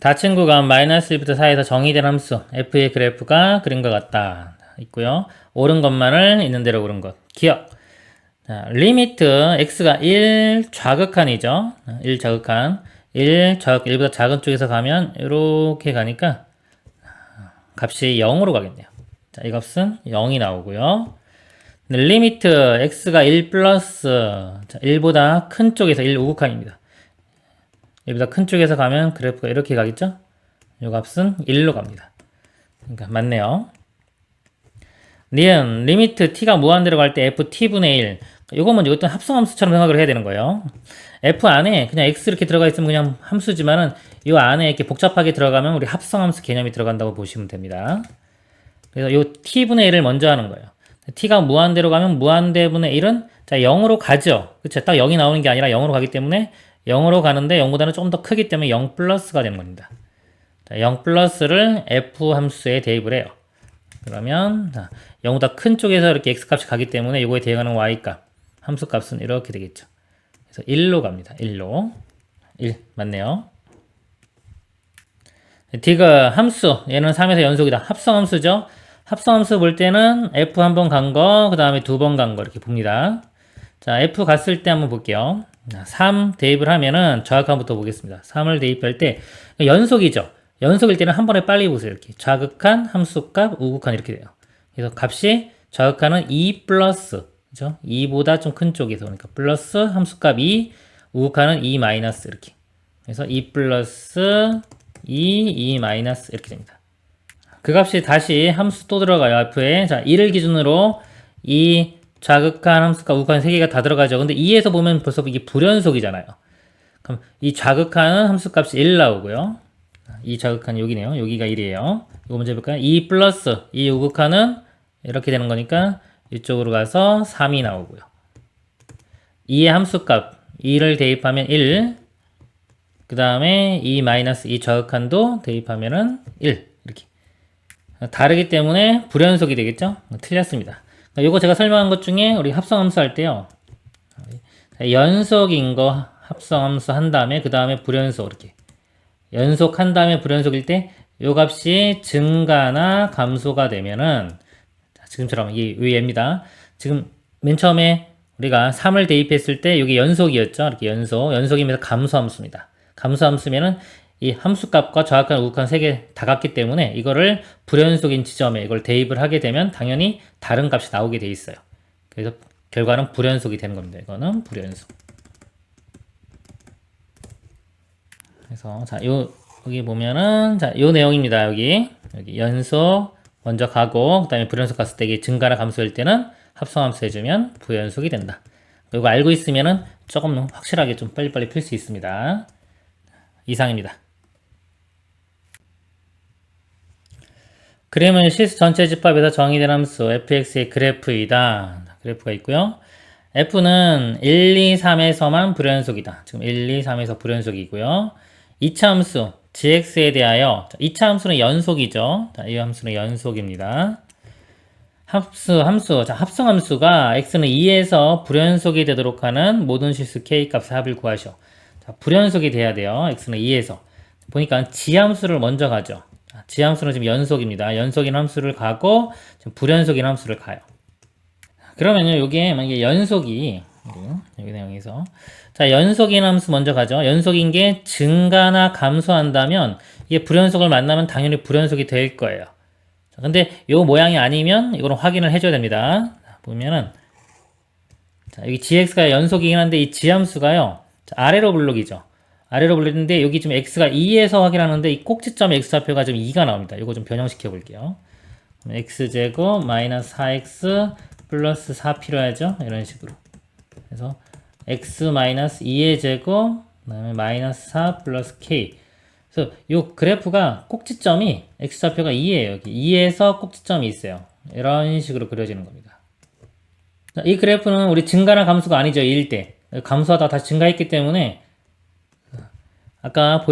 닫힌 구간 마이너스 1부터 4에서 정의된 함수 f의 그래프가 그린 것 같다. 있고요. 옳은 것만을 있는 대로 옳은 것. 기억. 자, 리미트 x가 1 좌극한이죠. 1 좌극한. 1보다 작은 쪽에서 가면 이렇게 가니까 값이 0으로 가겠네요. 자, 이 값은 0이 나오고요. 리미트 x가 1 플러스 1보다 큰 쪽에서 1 우극한입니다. 1보다 큰 쪽에서 가면 그래프가 이렇게 가겠죠? 이 값은 1로 갑니다. 그러니까 맞네요. 니은 리미트 t가 무한대로 갈 때 ft분의 1. 이거 먼저 어떤 합성함수처럼 생각을 해야 되는 거예요. f 안에 그냥 x 이렇게 들어가 있으면 그냥 함수지만은 이 안에 이렇게 복잡하게 들어가면 우리 합성함수 개념이 들어간다고 보시면 됩니다. 그래서 이 t분의 1을 먼저 하는 거예요. t가 무한대로 가면 무한대분의 1은 자 0으로 가죠. 그쵸? 딱 0이 나오는 게 아니라 0으로 가기 때문에 0으로 가는데 0보다는 조금 더 크기 때문에 0 플러스가 되는 겁니다. 자, 0 플러스를 f 함수에 대입을 해요. 그러면 자, 0보다 큰 쪽에서 이렇게 x값이 가기 때문에 이거에 대응하는 y값 함수값은 이렇게 되겠죠. 그래서 1로 갑니다. 1로 1 맞네요. d가 함수 얘는 3에서 연속이다. 합성함수죠. 합성함수 볼 때는 f 한 번 간 거 그 다음에 두 번 간 거 이렇게 봅니다. 자 f 갔을 때 한번 볼게요. 3 대입을 하면은 좌극한부터 보겠습니다. 3을 대입할 때 연속이죠. 연속일 때는 한 번에 빨리 보세요. 이렇게 좌극한, 함수값, 우극한 이렇게 돼요. 그래서 값이 좌극한은 2 플러스 그죠? 2보다 좀 큰 쪽에서 그러니까 플러스 함수값 2, 우극한은 2 마이너스 이렇게. 그래서 2 플러스 2 마이너스 이렇게 됩니다. 그 값이 다시 함수 또 들어가요. f에. 자, 1을 기준으로 이 좌극한 함수값, 우극한 3개가 다 들어가죠. 근데 2에서 보면 벌써 이게 불연속이잖아요. 그럼 이 좌극한 함수값이 1 나오고요. 이 좌극한이 여기네요. 여기가 1이에요. 이거 먼저 해볼까요? 2 플러스 이 우극한은 이렇게 되는 거니까 이쪽으로 가서 3이 나오고요. 2의 함수값 2를 대입하면 1. 그 다음에 2 마이너스 이 좌극한도 대입하면은 1. 이렇게. 다르기 때문에 불연속이 되겠죠? 틀렸습니다. 이거 제가 설명한 것 중에 우리 합성함수 할 때요. 연속인 거 합성함수 한 다음에 그 다음에 불연속 이렇게. 연속한 다음에 불연속일 때 요 값이 증가나 감소가 되면은 지금처럼 이게 얘입니다. 지금 맨 처음에 우리가 3을 대입했을 때 이게 연속이었죠. 이렇게 연속이면서 감소함수입니다. 감소함수면은 이 함수값과 좌극한, 우극한 3개 다 같기 때문에 이거를 불연속인 지점에 이걸 대입을 하게 되면 당연히 다른 값이 나오게 돼 있어요. 그래서 결과는 불연속이 되는 겁니다. 이거는 불연속. 그래서 자, 여기 보면은 자, 요 내용입니다. 여기 연속 먼저 가고 그다음에 불연속 갔을 때 이게 증가나 감소일 때는 합성함수 해주면 부연속이 된다. 이거 알고 있으면은 조금 확실하게 좀 빨리빨리 풀 수 있습니다. 이상입니다. 그림은 실수 전체 집합에서 정의된 함수 fx의 그래프이다. 그래프가 있고요. f는 1, 2, 3에서만 불연속이다. 지금 1, 2, 3에서 불연속이고요. 2차 함수 gx에 대하여 2차 함수는 연속이죠. 자, 이 함수는 연속입니다. 자, 합성함수가 x는 2에서 불연속이 되도록 하는 모든 실수 k 값의 합을 구하시오. 자, 불연속이 돼야 돼요. x는 2에서. 보니까 지함수를 먼저 가죠. 지함수는 지금 연속입니다. 연속인 함수를 가고 지금 불연속인 함수를 가요. 그러면요, 요게 만약에 연속이 여기 내용에서 자, 연속인 함수 먼저 가죠. 연속인 게 증가나 감소한다면 이게 불연속을 만나면 당연히 불연속이 될 거예요. 자, 근데 요 모양이 아니면 이거는 확인을 해줘야 됩니다. 자, 보면은 자, 여기 gx가 연속이긴 한데 이 지함수가요. 자, 아래로 블록이죠. 아래로 불리는데 여기 지금 x가 2에서 확인하는데 이 꼭지점 x좌표가 지금 2가 나옵니다. 이거 좀 변형시켜 볼게요. x제곱 마이너스 4x 플러스 4 필요하죠? 이런 식으로. 그래서 x 마이너스 2의 제곱 그다음에 마이너스 4 플러스 k. 그래서 이 그래프가 꼭지점이 x좌표가 2예요. 여기 2에서 꼭지점이 있어요. 이런 식으로 그려지는 겁니다. 자, 이 그래프는 우리 증가나 감소가 아니죠. 1일 때. 감소하다가 다시 증가했기 때문에 아까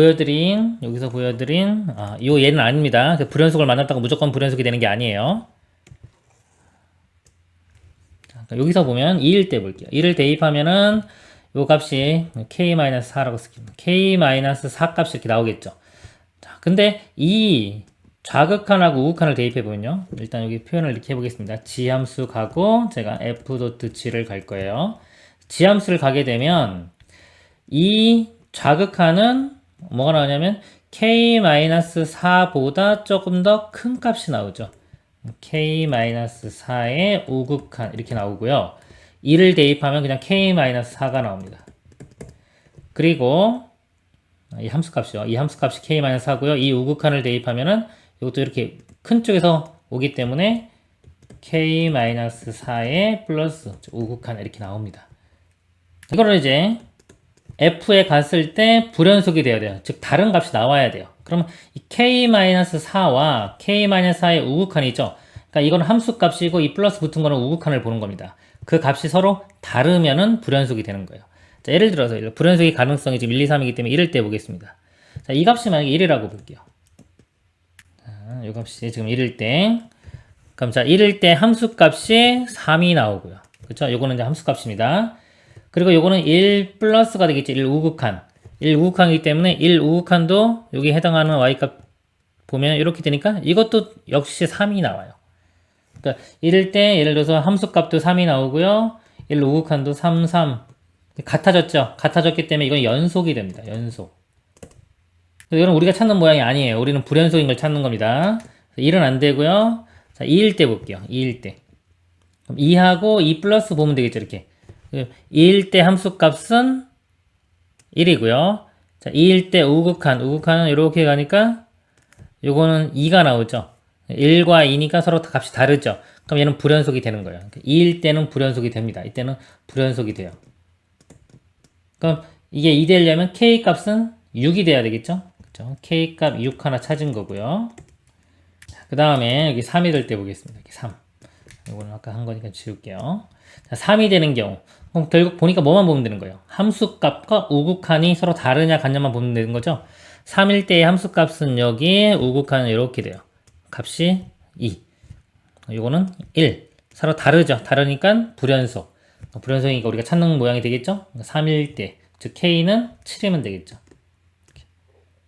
여기서 보여드린, 요 얘는 아닙니다. 불연속을 만났다고 무조건 불연속이 되는 게 아니에요. 자, 여기서 보면 2일 때 볼게요. 2를 대입하면은 요 값이 k-4라고 쓸게요. k-4 값이 이렇게 나오겠죠. 자, 근데 이 좌극한하고 우극한을 대입해보면요. 일단 여기 표현을 이렇게 해보겠습니다. 지함수 가고 제가 f.g를 갈 거예요. 지함수를 가게 되면 이 좌극한은 뭐가 나오냐면 k-4보다 조금 더 큰 값이 나오죠. k-4의 우극한 이렇게 나오고요. 2를 대입하면 그냥 k-4가 나옵니다. 그리고 이 함수값이요. 이 함수값이 k-4고요. 이 우극한을 대입하면은 이것도 이렇게 큰 쪽에서 오기 때문에 k-4의 플러스 우극한 이렇게 나옵니다. 이거를 이제 f에 갔을 때 불연속이 되어야 돼요. 즉 다른 값이 나와야 돼요. 그러면 이 k-4와 k-4의 우극한이죠. 그러니까 이건 함수값이고 이 플러스 붙은 거는 우극한을 보는 겁니다. 그 값이 서로 다르면은 불연속이 되는 거예요. 자, 예를 들어서 불연속의 가능성이 지금 1, 2, 3이기 때문에 1을 떼보겠습니다. 자, 이 값이 만약에 1이라고 볼게요. 자, 이 값이 지금 1일 때, 그럼 자, 1일 때 함수값이 3이 나오고요. 그렇죠? 요거는 이제 함수값입니다. 그리고 요거는 1 플러스가 되겠지. 1 우극한. 1 우극한이기 때문에 1 우극한도 여기 해당하는 y값 보면 이렇게 되니까 이것도 역시 3이 나와요. 그러니까 1일 때 예를 들어서 함수값도 3이 나오고요. 1 우극한도 3, 3. 같아졌죠? 같아졌기 때문에 이건 연속이 됩니다. 연속. 이건 우리가 찾는 모양이 아니에요. 우리는 불연속인 걸 찾는 겁니다. 1은 안 되고요. 자, 2일 때 볼게요. 2일 때. 그럼 2하고 2 플러스 보면 되겠죠. 이렇게. 2일 때 함수값은 1이고요. 자, 2일 때 우극한은 이렇게 가니까 요거는 2가 나오죠. 1과 2니까 서로 값이 다르죠. 그럼 얘는 불연속이 되는 거예요. 2일 때는 불연속이 됩니다. 이때는 불연속이 돼요. 그럼 이게 2 되려면 k 값은 6이 돼야 되겠죠? 그렇죠? k 값 6 하나 찾은 거고요. 그 다음에 여기 3이 될 때 보겠습니다. 여기 3. 이거는 아까 한 거니까 지울게요. 자, 3이 되는 경우. 그럼 결국 보니까 뭐만 보면 되는 거예요? 함수값과 우극한이 서로 다르냐 같냐만 보면 되는 거죠? 3일 때의 함수값은 여기, 우극한은 이렇게 돼요. 값이 2. 이거는 1. 서로 다르죠? 다르니까 불연속. 불연속이니까 우리가 찾는 모양이 되겠죠? 3일 때, 즉 k는 7이면 되겠죠.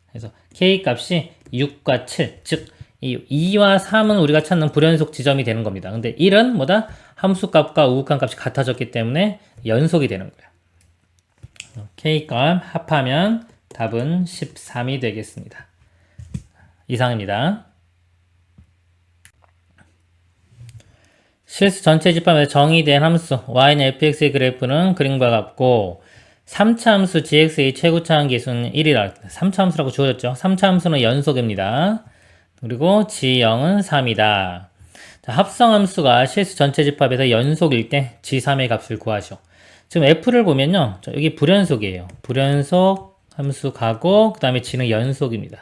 그래서 k 값이 6과 7, 즉 이 2와 3은 우리가 찾는 불연속 지점이 되는 겁니다. 근데 1은 뭐다? 함수값과 우극한 값이 같아졌기 때문에 연속이 되는 거예요. k 값 합하면 답은 13이 되겠습니다. 이상입니다. 실수 전체 집합에서 정의된 함수 y는 fx의 그래프는 그림과 같고 3차 함수 gx의 최고차항 계수는 1이라 3차 함수라고 주어졌죠. 3차 함수는 연속입니다. 그리고 g0은 3이다. 자, 합성함수가 실수 전체 집합에서 연속일 때 g3의 값을 구하죠. 지금 f를 보면요. 자, 여기 불연속이에요. 불연속 함수 가고 그 다음에 g는 연속입니다.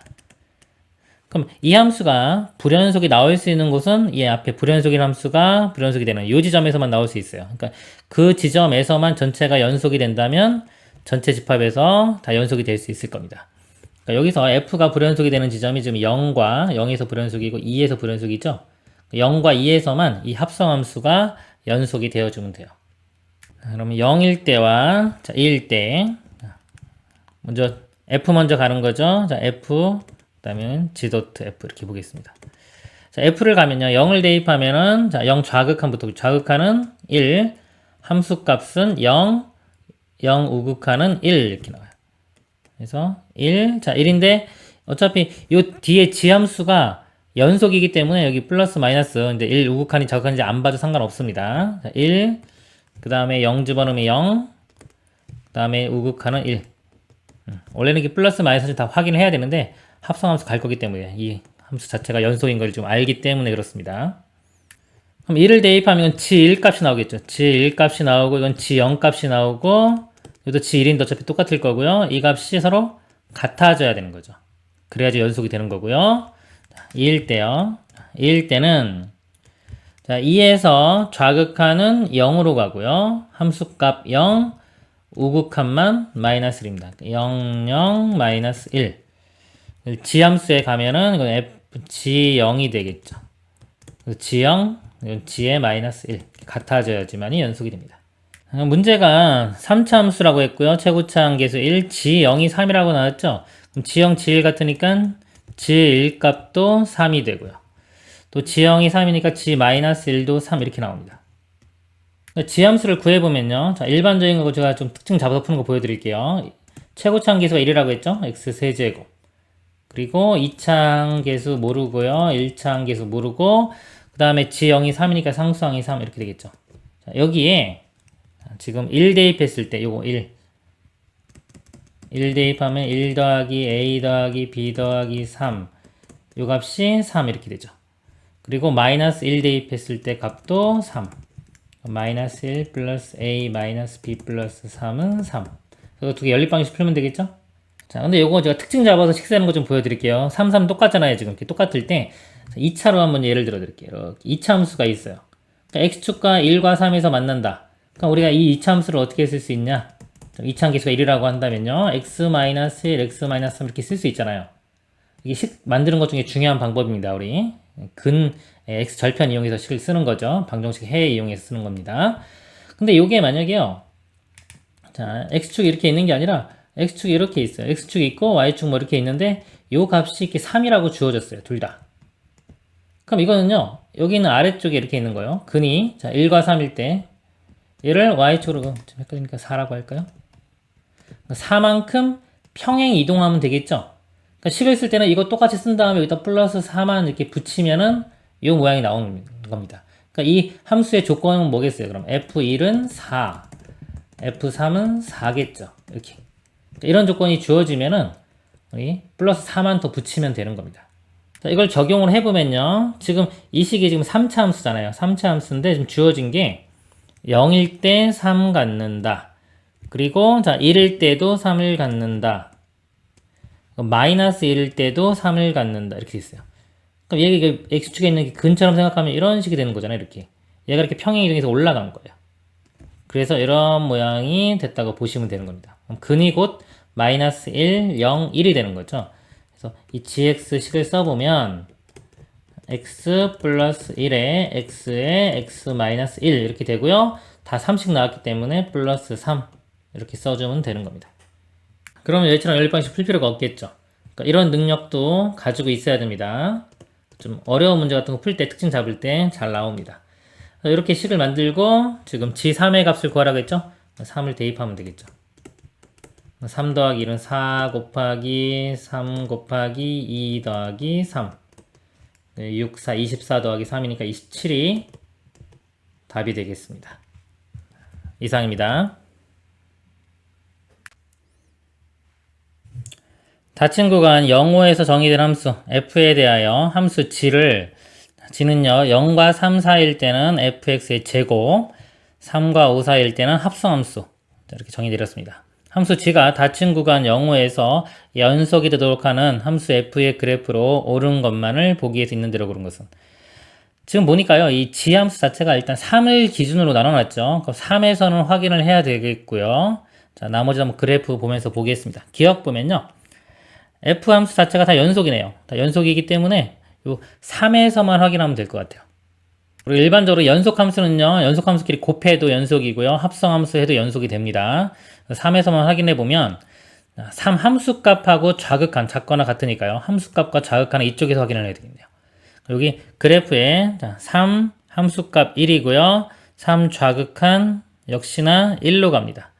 그럼 이 함수가 불연속이 나올 수 있는 곳은 이 앞에 불연속인 함수가 불연속이 되는 이 지점에서만 나올 수 있어요. 그러니까 그 지점에서만 전체가 연속이 된다면 전체 집합에서 다 연속이 될 수 있을 겁니다. 그러니까 여기서 f가 불연속이 되는 지점이 지금 0과 0에서 불연속이고 2에서 불연속이죠. 0과 2에서만 이 합성함수가 연속이 되어주면 돼요. 그러면 0일 때와 1일 때 먼저 f 먼저 가는 거죠. 자, f 그다음에 g.f 이렇게 보겠습니다. 자, f를 가면요. 0을 대입하면은 자, 0 좌극한부터 좌극한은 1, 함수값은 0, 0 우극한은 1 이렇게 나와요. 그래서 1, 자 1인데 어차피 요 뒤에 지함수가 연속이기 때문에 여기 플러스 마이너스 근데 1 우극한이 좌극한인지 안 봐도 상관없습니다. 자, 1, 그 다음에 0 집어넣으면 0, 그 다음에 우극한은 1. 원래는 이게 플러스 마이너스 다 확인을 해야 되는데 합성함수 갈 거기 때문에 이 함수 자체가 연속인 걸 좀 알기 때문에 그렇습니다. 그럼 1을 대입하면 g1 값이 나오겠죠. g1 값이 나오고 이건 g0 값이 나오고 이것도 g1인데 어차피 똑같을 거고요. 이 값이 서로 같아져야 되는 거죠. 그래야지 연속이 되는 거고요. 2일 때요. 2일 때는 자 2에서 좌극한은 0으로 가고요. 함수값 0, 우극한만 마이너스 1입니다. 0, 0, 마이너스 1. 지함수에 가면은 이건 g0이 되겠죠. g0, 이건 g의 마이너스 1. 같아져야지만이 연속이 됩니다. 문제가 3차 함수라고 했고요. 최고차항 계수 1, g0이 3이라고 나왔죠. 그럼 g0, g1 같으니까 지의 1 값도 3이 되고요. 또 지형이 3이니까 g-1도 3 이렇게 나옵니다. 지함수를 구해보면요. 자, 일반적인 거 제가 좀 특징 잡아서 푸는 거 보여드릴게요. 최고차항 계수가 1이라고 했죠? x 세제곱. 그리고 2차항 계수 모르고요. 1차항 계수 모르고 그 다음에 지형이 3이니까 상수항이 3 이렇게 되겠죠. 자, 여기에 지금 1 대입했을 때 요거 1 대입하면 1 더하기 a 더하기 b 더하기 3 요 값이 3 이렇게 되죠. 그리고 마이너스 1 대입했을 때 값도 3 마이너스 1 플러스 a 마이너스 b 플러스 3은 3 그거 두 개 연립방식 풀면 되겠죠? 자, 근데 요거 제가 특징 잡아서 식세하는 거 좀 보여드릴게요. 3, 3 똑같잖아요. 지금 이렇게 똑같을 때 2차로 한번 예를 들어 드릴게요. 이렇게 2차 함수가 있어요. 그러니까 x축과 1과 3에서 만난다. 그럼 우리가 이 2차 함수를 어떻게 쓸 수 있냐? 2차 함수가 1이라고 한다면요. x-1, x-3 이렇게 쓸 수 있잖아요. 이게 식 만드는 것 중에 중요한 방법입니다. 우리 근 x 절편 이용해서 식을 쓰는 거죠. 방정식 해 이용해서 쓰는 겁니다. 근데 요게 만약에요. 자, x축이 이렇게 있는 게 아니라 x축이 이렇게 있어요. x축이 있고 y축 뭐 이렇게 있는데 요 값이 이렇게 3이라고 주어졌어요. 둘 다. 그럼 이거는요. 여기 있는 아래쪽에 이렇게 있는 거예요. 근이 자 1과 3일 때 얘를 y축으로 좀 헷갈리니까 4라고 할까요? 4만큼 평행 이동하면 되겠죠? 그러니까 식을 쓸 때는 이거 똑같이 쓴 다음에 여기다 플러스 4만 이렇게 붙이면은 이 모양이 나오는 겁니다. 그러니까 이 함수의 조건은 뭐겠어요? 그럼 f1은 4, f3은 4겠죠? 이렇게. 이런 조건이 주어지면은 우리 플러스 4만 더 붙이면 되는 겁니다. 자, 이걸 적용을 해보면요. 지금 이 식이 지금 3차 함수잖아요. 3차 함수인데 지금 주어진 게 0일 때 3 갖는다. 그리고 자 1일 때도 3을 갖는다. 마이너스 1일 때도 3을 갖는다. 이렇게 있어요. 그럼 얘가 x축에 있는 게 근처럼 생각하면 이런 식이 되는 거잖아요. 이렇게. 얘가 이렇게 평행 이동해서 올라간 거예요. 그래서 이런 모양이 됐다고 보시면 되는 겁니다. 그럼 근이 곧 마이너스 1, 0, 1이 되는 거죠. 그래서 이 gx식을 써보면 x 플러스 1에 x에 x 마이너스 1 이렇게 되고요. 다 3씩 나왔기 때문에 플러스 3 이렇게 써주면 되는 겁니다. 그러면 여기처럼 연립방식 풀 필요가 없겠죠. 그러니까 이런 능력도 가지고 있어야 됩니다. 좀 어려운 문제 같은 거 풀 때 특징 잡을 때 잘 나옵니다. 이렇게 식을 만들고 지금 g3의 값을 구하라고 했죠. 3을 대입하면 되겠죠. 3 더하기 1은 4 곱하기 3 곱하기 2 더하기 3 6, 4, 24 더하기 3이니까 27이 답이 되겠습니다. 이상입니다. 닫힌 구간 0, 5에서 정의된 함수 f에 대하여 함수 g는요 0과 3 사이일 때는 fx의 제곱 3과 5 사이일 때는 합성함수 이렇게 정의 내렸습니다. 함수 g가 닫힌 구간 0, 5에서 연속이 되도록 하는 함수 f의 그래프로 옳은 것만을 보기 위해서 있는 대로 고른 것은 지금 보니까요 이 g 함수 자체가 일단 3을 기준으로 나눠놨죠. 그럼 3에서는 확인을 해야 되겠고요. 자 나머지 한번 그래프 보면서 보겠습니다. 기억 보면요 f 함수 자체가 다 연속이네요. 다 연속이기 때문에 요 3에서만 확인하면 될 것 같아요. 그리고 일반적으로 연속 함수는요, 연속 함수끼리 곱해도 연속이고요, 합성 함수 해도 연속이 됩니다. 3에서만 확인해 보면 3 함수값하고 좌극한, 작거나 같으니까요. 함수값과 좌극한은 이쪽에서 확인을 해야 되겠네요. 여기 그래프에 3 함수값 1이고요, 3 좌극한 역시나 1로 갑니다.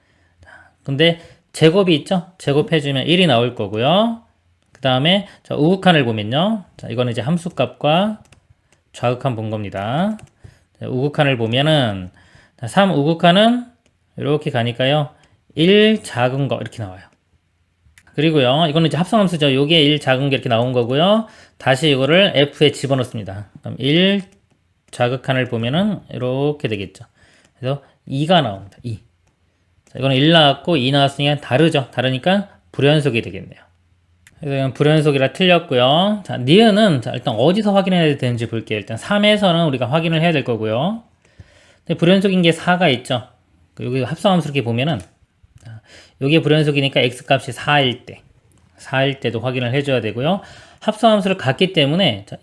근데 제곱이 있죠? 제곱해주면 1이 나올 거고요. 그 다음에 우극한을 보면요. 자, 이거는 이제 함수값과 좌극한 본 겁니다. 자, 우극한을 보면은 3 우극한은 이렇게 가니까요. 1 작은 거 이렇게 나와요. 그리고요. 이거는 이제 합성함수죠. 요게 1 작은 게 이렇게 나온 거고요. 다시 이거를 f에 집어넣습니다. 그럼 1 좌극한을 보면은 이렇게 되겠죠. 그래서 2가 나옵니다. 2. 자, 이거는 1 나왔고 2 나왔으니까 다르죠. 다르니까 불연속이 되겠네요. 그래서 불연속이라 틀렸고요. 자, 니은은 자, 일단 어디서 확인해야 되는지 볼게요. 일단 3에서는 우리가 확인을 해야 될 거고요. 근데 불연속인 게 4가 있죠. 여기 합성함수 이렇게 보면은 여기에 불연속이니까 x값이 4일 때도 확인을 해줘야 되고요. 합성함수를 갖기 때문에 자,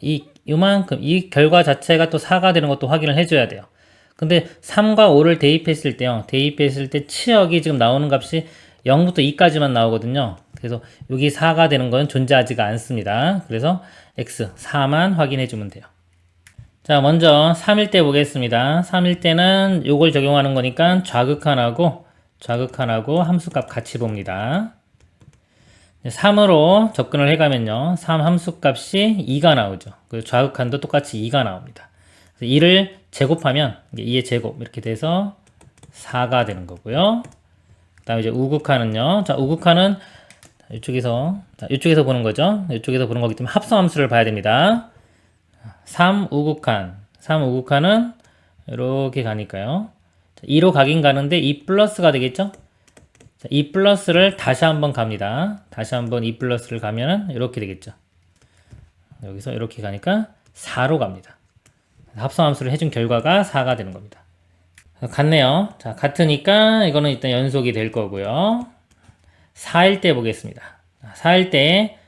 요만큼 이 결과 자체가 또 4가 되는 것도 확인을 해줘야 돼요. 근데 3과 5를 대입했을 때요. 대입했을 때 치역이 지금 나오는 값이 0부터 2까지만 나오거든요. 그래서 여기 4가 되는 건 존재하지가 않습니다. 그래서 x 4만 확인해 주면 돼요. 자, 먼저 3일 때 보겠습니다. 3일 때는 요걸 적용하는 거니까 좌극한하고 함수값 같이 봅니다. 3으로 접근을 해가면요. 3 함수값이 2가 나오죠. 그리고 좌극한도 똑같이 2가 나옵니다. 2를 제곱하면 2의 제곱 이렇게 돼서 4가 되는 거고요. 그 다음에 이제 우극한은요. 자, 우극한은 이쪽에서 보는 거죠. 이쪽에서 보는 거기 때문에 합성함수를 봐야 됩니다. 3 우극한은 이렇게 가니까요. 2로 가긴 가는데 2 플러스가 되겠죠. 자, 2 플러스를 다시 한번 갑니다. 다시 한번 2 플러스를 가면은 이렇게 되겠죠. 여기서 이렇게 가니까 4로 갑니다. 합성함수를 해준 결과가 4가 되는 겁니다. 같네요. 자, 같으니까 이거는 일단 연속이 될 거고요. 4일 때 보겠습니다. 4일 때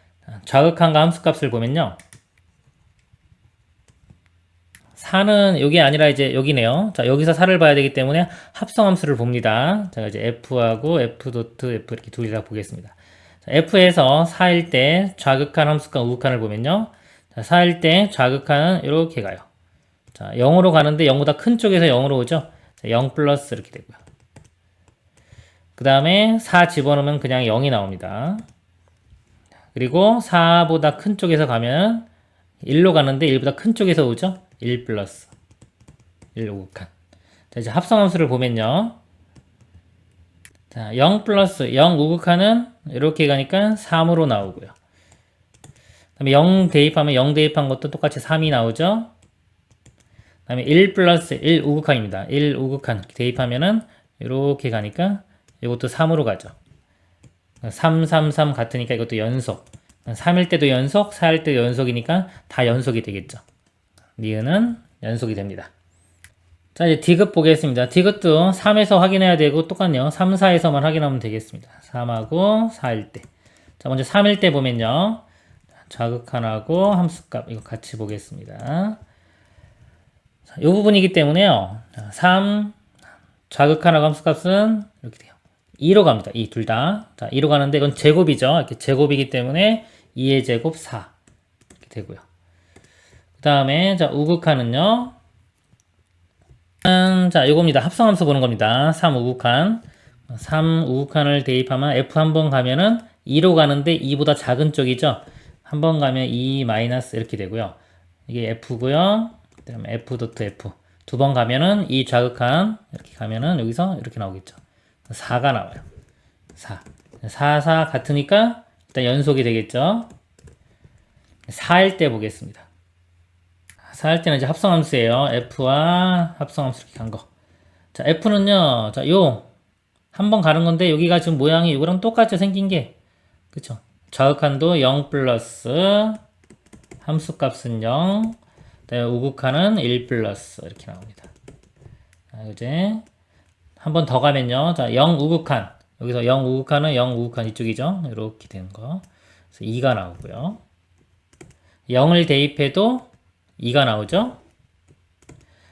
좌극한과 함수값을 보면요. 4는 여기 아니라 이제 여기네요. 자, 여기서 4를 봐야 되기 때문에 합성함수를 봅니다. 제가 이제 F하고 F 이렇게 둘 다 보겠습니다. 자, F에서 4일 때 좌극한 함수값 우극한을 보면요. 자, 4일 때 좌극한은 이렇게 가요. 자, 0으로 가는데 0보다 큰 쪽에서 0으로 오죠. 자, 0 플러스 이렇게 되고요. 그 다음에 4 집어넣으면 그냥 0이 나옵니다. 그리고 4보다 큰 쪽에서 가면 1로 가는데 1보다 큰 쪽에서 오죠. 1 플러스 1 우극한. 자, 이제 합성함수를 보면요. 자, 0 플러스 0 우극한은 이렇게 가니까 3으로 나오고요. 그 다음에 0 대입하면 0 대입한 것도 똑같이 3이 나오죠. 그 다음에 1 플러스 1 우극한입니다. 1 우극한 대입하면은 이렇게 가니까 이것도 3으로 가죠. 3, 3, 3 같으니까 이것도 연속. 3일 때도 연속, 4일 때도 연속이니까 다 연속이 되겠죠. 니은은 연속이 됩니다. 자, 이제 D급 보겠습니다. D급도 3에서 확인해야 되고 똑같네요. 3, 4에서만 확인하면 되겠습니다. 3하고 4일 때. 자, 먼저 3일 때 보면요. 좌극한하고 함수값 이거 같이 보겠습니다. 자, 이 부분이기 때문에요. 3 좌극한하고 함수값은 이렇게 돼요. 2로 갑니다. 2 둘 다. 자, 2로 가는데 이건 제곱이죠. 이렇게 제곱이기 때문에 2의 제곱 4 이렇게 되고요. 그 다음에 자, 우극한은요. 자, 요겁니다. 합성함수 보는 겁니다. 3 우극한. 3 우극한을 대입하면 F 한 번 가면은 2로 가는데 2보다 작은 쪽이죠. 한 번 가면 2 마이너스 이렇게 되고요. 이게 F고요. 그 다음에 F 도트 F. 두 번 가면은 이 좌극한 이렇게 가면은 여기서 이렇게 나오겠죠. 4가 나와요. 4. 4 같으니까 일단 연속이 되겠죠. 4일 때 보겠습니다. 4일 때는 이제 합성함수예요. F와 합성함수 이렇게 간 거. 자, F는요. 자, 한 번 가는 건데 여기가 지금 모양이 이거랑 똑같죠. 생긴 게. 그쵸? 좌극한도 0 플러스 함수값은 0. 우극한은 1 플러스 이렇게 나옵니다. 자, 이제 한 번 더 가면요. 자, 0 우극한. 여기서 0 우극한은 0 우극한 이쪽이죠. 이렇게 되는 거. 그래서 2가 나오고요. 0을 대입해도 2가 나오죠.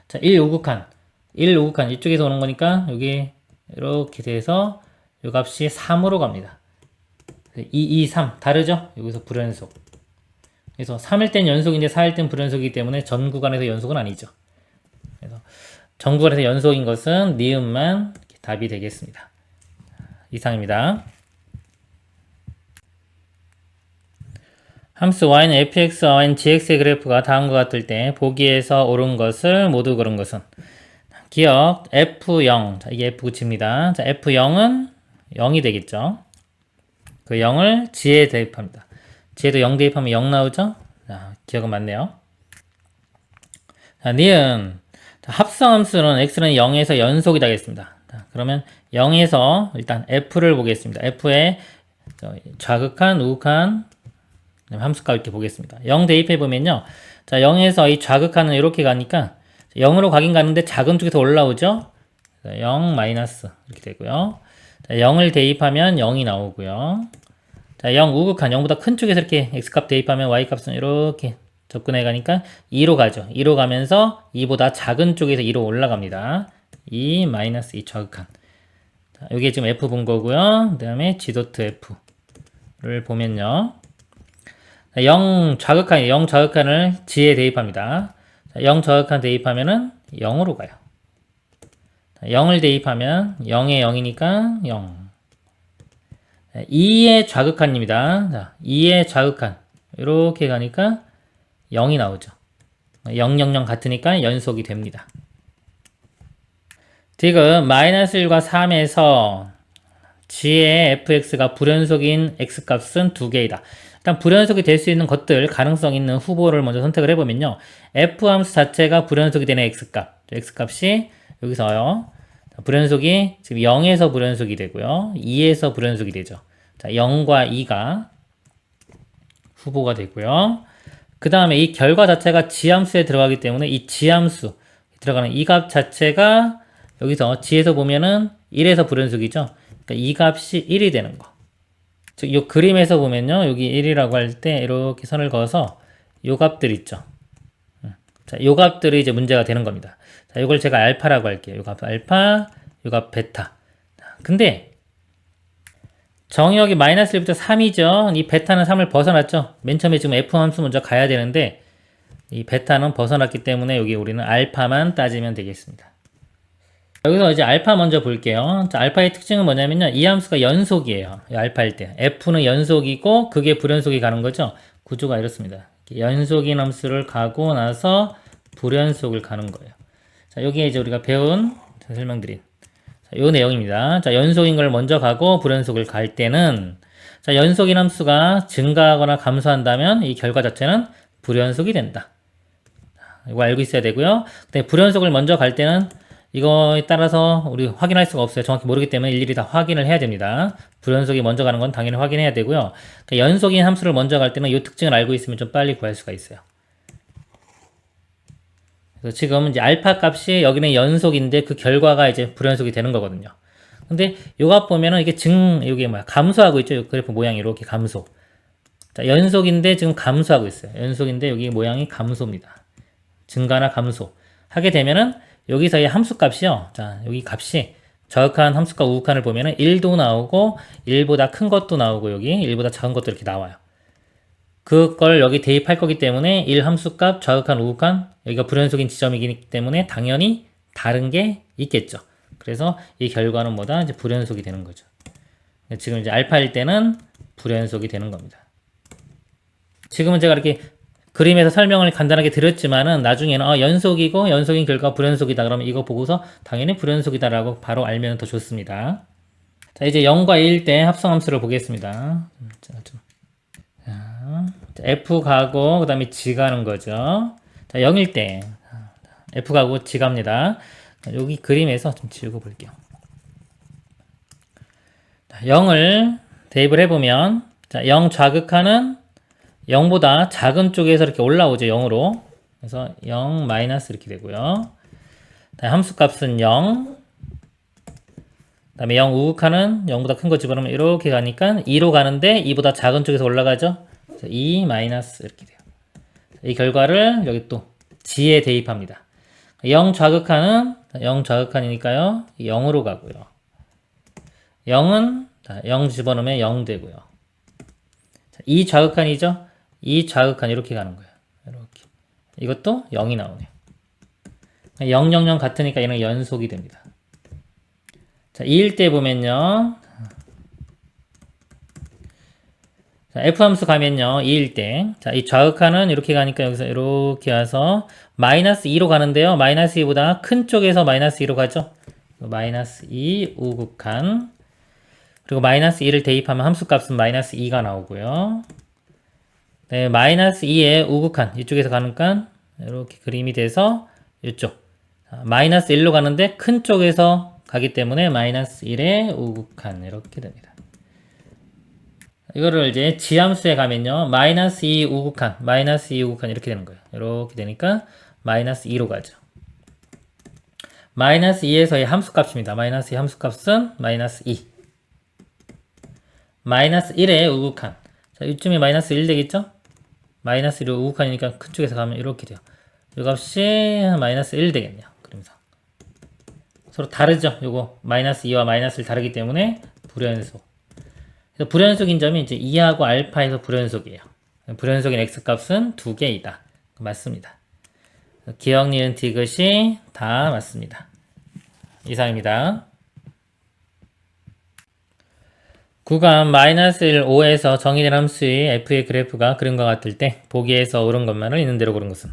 자, 1 우극한. 1 우극한 이쪽에서 오는 거니까 여기 이렇게 돼서 이 값이 3으로 갑니다. 2, 2, 3 다르죠? 여기서 불연속. 그래서 3일 땐 연속인데 4일 땐 불연속이기 때문에 전 구간에서 연속은 아니죠. 그래서 전 구간에서 연속인 것은 니은만 답이 되겠습니다. 이상입니다. 함수 y는 fx와 y는 gx의 그래프가 다음과 같을 때 보기에서 옳은 것을 모두 고른 것은 기억 f0 자, 이게 f9입니다. 자, f0은 0이 되겠죠. 그 0을 g에 대입합니다. g에도 0 대입하면 0 나오죠. 자, 기억은 맞네요. 자, 니은 자, 합성함수는 x는 0에서 연속이 되겠습니다. 자, 그러면 0에서 일단 f를 보겠습니다. f의 좌극한, 우극한 함수값 이렇게 보겠습니다. 0 대입해 보면요. 자, 0에서 이 좌극한은 이렇게 가니까 0으로 가긴 가는데 작은 쪽에서 올라오죠. 0 마이너스 이렇게 되고요. 자, 0을 대입하면 0이 나오고요. 자, 0 우극한 0보다 큰 쪽에서 이렇게 x값 대입하면 y값은 이렇게 접근해 가니까 2로 가죠. 2로 가면서 2보다 작은 쪽에서 2로 올라갑니다. 2 마이너스 2 좌극한. 자, 여기에 지금 f 본 거고요. 그 다음에 g 도트 f. 를 보면요. 0 좌극한, 0 좌극한을 지에 대입합니다. 0 좌극한 대입하면은 0으로 가요. 0을 대입하면 0에 0이니까 0. 2의 좌극한입니다. 자, 2의 좌극한. 이렇게 가니까 0이 나오죠. 0, 0, 0 같으니까 연속이 됩니다. 지금 마이너스 1과 3에서 g의 fx가 불연속인 x값은 두 개이다. 일단 불연속이 될 수 있는 것들, 가능성 있는 후보를 먼저 선택을 해보면요. f 함수 자체가 불연속이 되는 x값. x값이 여기서요. 불연속이 지금 0에서 불연속이 되고요. 2에서 불연속이 되죠. 자, 0과 2가 후보가 되고요. 그 다음에 이 결과 자체가 지함수에 들어가기 때문에 이 지함수 들어가는 이 값 자체가 여기서 g에서 보면은 1에서 불연속이죠. 그러니까 이 값이 1이 되는 거. 즉, 이 그림에서 보면요. 여기 1이라고 할 때 이렇게 선을 그어서 요 값들 있죠. 자, 요 값들이 이제 문제가 되는 겁니다. 자, 이걸 제가 알파라고 할게요. 요 값 알파, 요 값 베타. 근데 정의역이 마이너스 1부터 3이죠. 이 베타는 3을 벗어났죠. 맨 처음에 지금 f 함수 먼저 가야 되는데 이 베타는 벗어났기 때문에 여기 우리는 알파만 따지면 되겠습니다. 여기서 이제 알파 먼저 볼게요. 자, 알파의 특징은 뭐냐면요. 이 함수가 연속이에요. 알파일 때. f는 연속이고 그게 불연속이 가는 거죠. 구조가 이렇습니다. 연속인 함수를 가고 나서 불연속을 가는 거예요. 자, 여기에 이제 우리가 배운, 설명드린 요 내용입니다. 자, 연속인 걸 먼저 가고 불연속을 갈 때는 자, 연속인 함수가 증가하거나 감소한다면 이 결과 자체는 불연속이 된다. 이거 알고 있어야 되고요. 근데 불연속을 먼저 갈 때는 이거에 따라서 우리 확인할 수가 없어요. 정확히 모르기 때문에 일일이 다 확인을 해야 됩니다. 불연속이 먼저 가는 건 당연히 확인해야 되고요. 그러니까 연속인 함수를 먼저 갈 때는 이 특징을 알고 있으면 좀 빨리 구할 수가 있어요. 그래서 지금 이제 알파 값이 여기는 연속인데 그 결과가 이제 불연속이 되는 거거든요. 근데 요 값 보면은 이게 이게 뭐야? 감소하고 있죠. 요 그래프 모양이 이렇게 감소. 자, 연속인데 지금 감소하고 있어요. 연속인데 여기 모양이 감소입니다. 증가나 감소. 하게 되면은 여기서의 함수 값이요. 자, 여기 값이 저역한 함수과 우극한을 보면은 1도 나오고 1보다 큰 것도 나오고 여기 1보다 작은 것도 이렇게 나와요. 그걸 여기 대입할 거기 때문에 1 함수값, 좌극한, 우극한 여기가 불연속인 지점이기 때문에 당연히 다른 게 있겠죠. 그래서 이 결과는 뭐다? 이제 불연속이 되는 거죠. 지금 이제 알파일 때는 불연속이 되는 겁니다. 지금은 제가 이렇게 그림에서 설명을 간단하게 드렸지만은 나중에는 연속이고 연속인 결과 불연속이다. 그러면 이거 보고서 당연히 불연속이다라고 바로 알면 더 좋습니다. 자, 이제 0과 1일 때 합성함수를 보겠습니다. 자, f 가고 그 다음에 g 가는 거죠. 자, 0일 때 f 가고 g 갑니다. 자, 여기 그림에서 좀 지우고 볼게요. 자, 0을 대입을 해보면 자, 0 좌극하는 0보다 작은 쪽에서 이렇게 올라오죠. 0으로. 그래서 0 마이너스 이렇게 되고요. 함수값은 0. 그 다음에 0 우극하는 0보다 큰 거 집어넣으면 이렇게 가니까 2로 가는데 2보다 작은 쪽에서 올라가죠. 그래서 2 마이너스 이렇게 돼요. 이 결과를 여기 또 g에 대입합니다. 0 좌극하는 0 좌극한이니까요. 0으로 가고요. 0은 0 집어넣으면 0 되고요. 2 좌극한이죠. 이 좌극한 이렇게 가는 거예요. 이렇게. 이것도 0이 나오네요. 0, 0, 0 같으니까 얘는 연속이 됩니다. 자, 2일 때 보면요. 자, F 함수 가면요. 2일 때. 자, 이 좌극한은 이렇게 가니까 여기서 이렇게 와서 마이너스 2로 가는데요. 마이너스 2보다 큰 쪽에서 마이너스 2로 가죠. 마이너스 2 우극한. 그리고 마이너스 2를 대입하면 함수값은 마이너스 2가 나오고요. 네, 마이너스 2의 우극한 이쪽에서 가니까 이렇게 그림이 돼서 이쪽 마이너스 1로 가는데 큰 쪽에서 가기 때문에 마이너스 1의 우극한 이렇게 됩니다. 이거를 이제 지함수에 가면요. 마이너스 2 우극한 마이너스 2 우극한 이렇게 되는 거예요. 이렇게 되니까 마이너스 2로 가죠. 마이너스 2에서의 함수값입니다. 마이너스 2 함수값은 마이너스 2 마이너스 1의 우극한 자, 이쯤이 마이너스 1 되겠죠? 마이너스 1을 우극한이니까 큰 쪽에서 가면 이렇게 돼요. 이 값이 마이너스 1 되겠네요. 그러면서 서로 다르죠? 요거 마이너스 2와 마이너스를 다르기 때문에 불연속. 그래서 불연속인 점이 이제 2하고 알파에서 불연속이에요. 불연속인 x값은 2개이다. 맞습니다. 기억, 니은, 디귿이 다 맞습니다. 이상입니다. 구간 마이너스 1, 5에서 정의된 함수의 f의 그래프가 그림과 같을 때 보기에서 옳은 것만을 있는 대로 고른 것은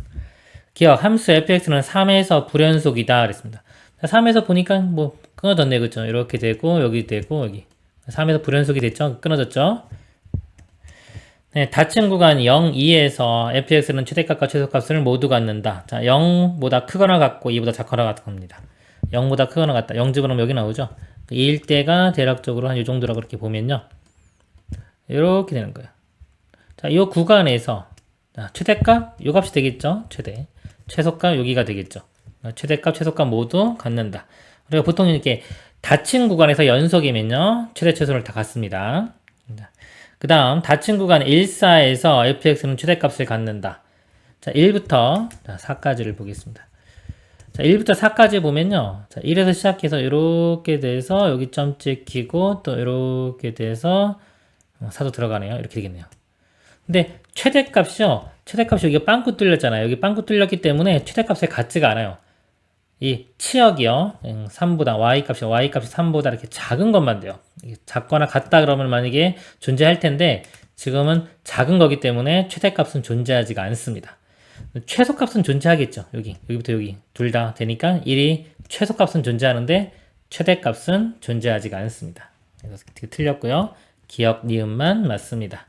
기억, 함수 fx는 3에서 불연속이다 그랬습니다. 3에서 보니까 뭐 끊어졌네, 그죠? 이렇게 되고 여기 되고 여기 3에서 불연속이 됐죠? 끊어졌죠? 네, 닫힌 구간 0, 2에서 fx는 최대값과 최소값을 모두 갖는다. 자, 0보다 크거나 같고 2보다 작거나 같은 겁니다. 0보다 크거나 같다. 0 집어넣으면 여기 나오죠? 2일 때가 대략적으로 한 이 정도라고 이렇게 보면요. 이렇게 되는 거예요. 자, 이 구간에서 자, 최대값, 요 값이 되겠죠? 최대. 최소값, 여기가 되겠죠? 최대값, 최소값 모두 갖는다. 우리가 보통 이렇게 닫힌 구간에서 연속이면요. 최대, 최소를 다 갖습니다. 그 다음 닫힌 구간 1, 4에서 fx는 최대값을 갖는다. 자, 1부터 4까지를 보겠습니다. 자, 1부터 4까지 보면요. 자, 1에서 시작해서 이렇게 돼서 여기 점 찍히고 또 이렇게 돼서 4도 들어가네요. 이렇게 되겠네요. 근데 최대값이요. 최대값이 여기가 빵꾸 뚫렸잖아요. 여기 빵꾸 뚫렸기 때문에 최대값에 같지가 않아요. 이 치역이요. 3보다 y값이 3보다 이렇게 작은 것만 돼요. 작거나 같다 그러면 만약에 존재할 텐데 지금은 작은 거기 때문에 최대값은 존재하지가 않습니다. 최소값은 존재하겠죠. 여기부터 여기 둘 다 되니까 1이 최소값은 존재하는데 최대값은 존재하지가 않습니다. 그래서 틀렸고요. 기억, 니은만 맞습니다.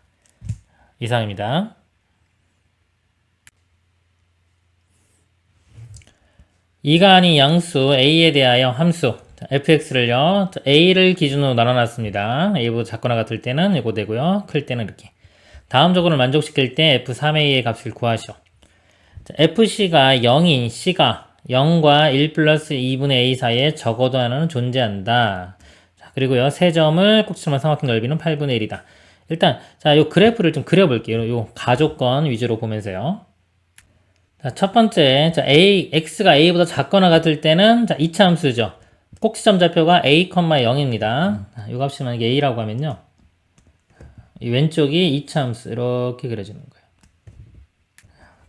이상입니다. 이가 아닌 양수 a에 대하여 함수 fx를요 a를 기준으로 나눠놨습니다. a보다 작거나 같을 때는 이거 되고요. 클 때는 이렇게. 다음 조건을 만족시킬 때 f3a의 값을 구하시오. fc가 0인 c가 0과 1 플러스 2분의 a 사이에 적어도 하나는 존재한다. 자, 그리고요 세 점을 꼭지점한 삼각형 넓이는 8분의 1이다. 일단 자, 요 그래프를 좀 그려볼게요. 요 가족권 위주로 보면서요. 자, 첫 번째, 자, x가 a보다 작거나 같을 때는, 자, 2차 함수죠. 꼭지점 좌표가 a, 0입니다. 이 값이 만약에 a라고 하면요. 이 왼쪽이 2차 함수, 이렇게 그려지는 거예요.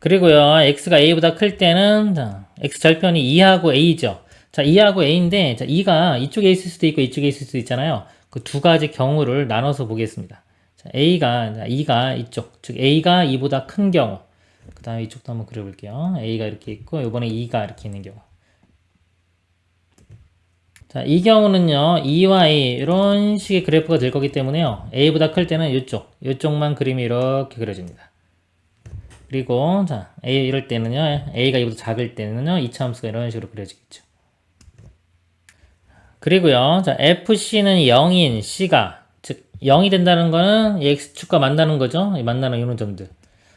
그리고요, x가 a보다 클 때는, 자, x 절편이 2하고 a죠. 자, 2하고 a인데, 자, 2가 이쪽에 있을 수도 있고 이쪽에 있을 수도 있잖아요. 그 두 가지 경우를 나눠서 보겠습니다. 자, 2가 이쪽, 즉, a가 2보다 큰 경우. 그 다음에 이쪽도 한번 그려볼게요. A가 이렇게 있고 요번에 2가 이렇게 있는 경우. 자, 이 경우는요. 2와 A 이런 식의 그래프가 될 거기 때문에요. A보다 클 때는 이쪽만 그림이 이렇게 그려집니다. 그리고 자, A 이럴 때는요. A가 2보다 작을 때는요. 2차 함수가 이런 식으로 그려지겠죠. 그리고요. 자, FC는 0인 C가 즉 0이 된다는 거는 이 X축과 만나는 거죠. 만나는 이런 점들.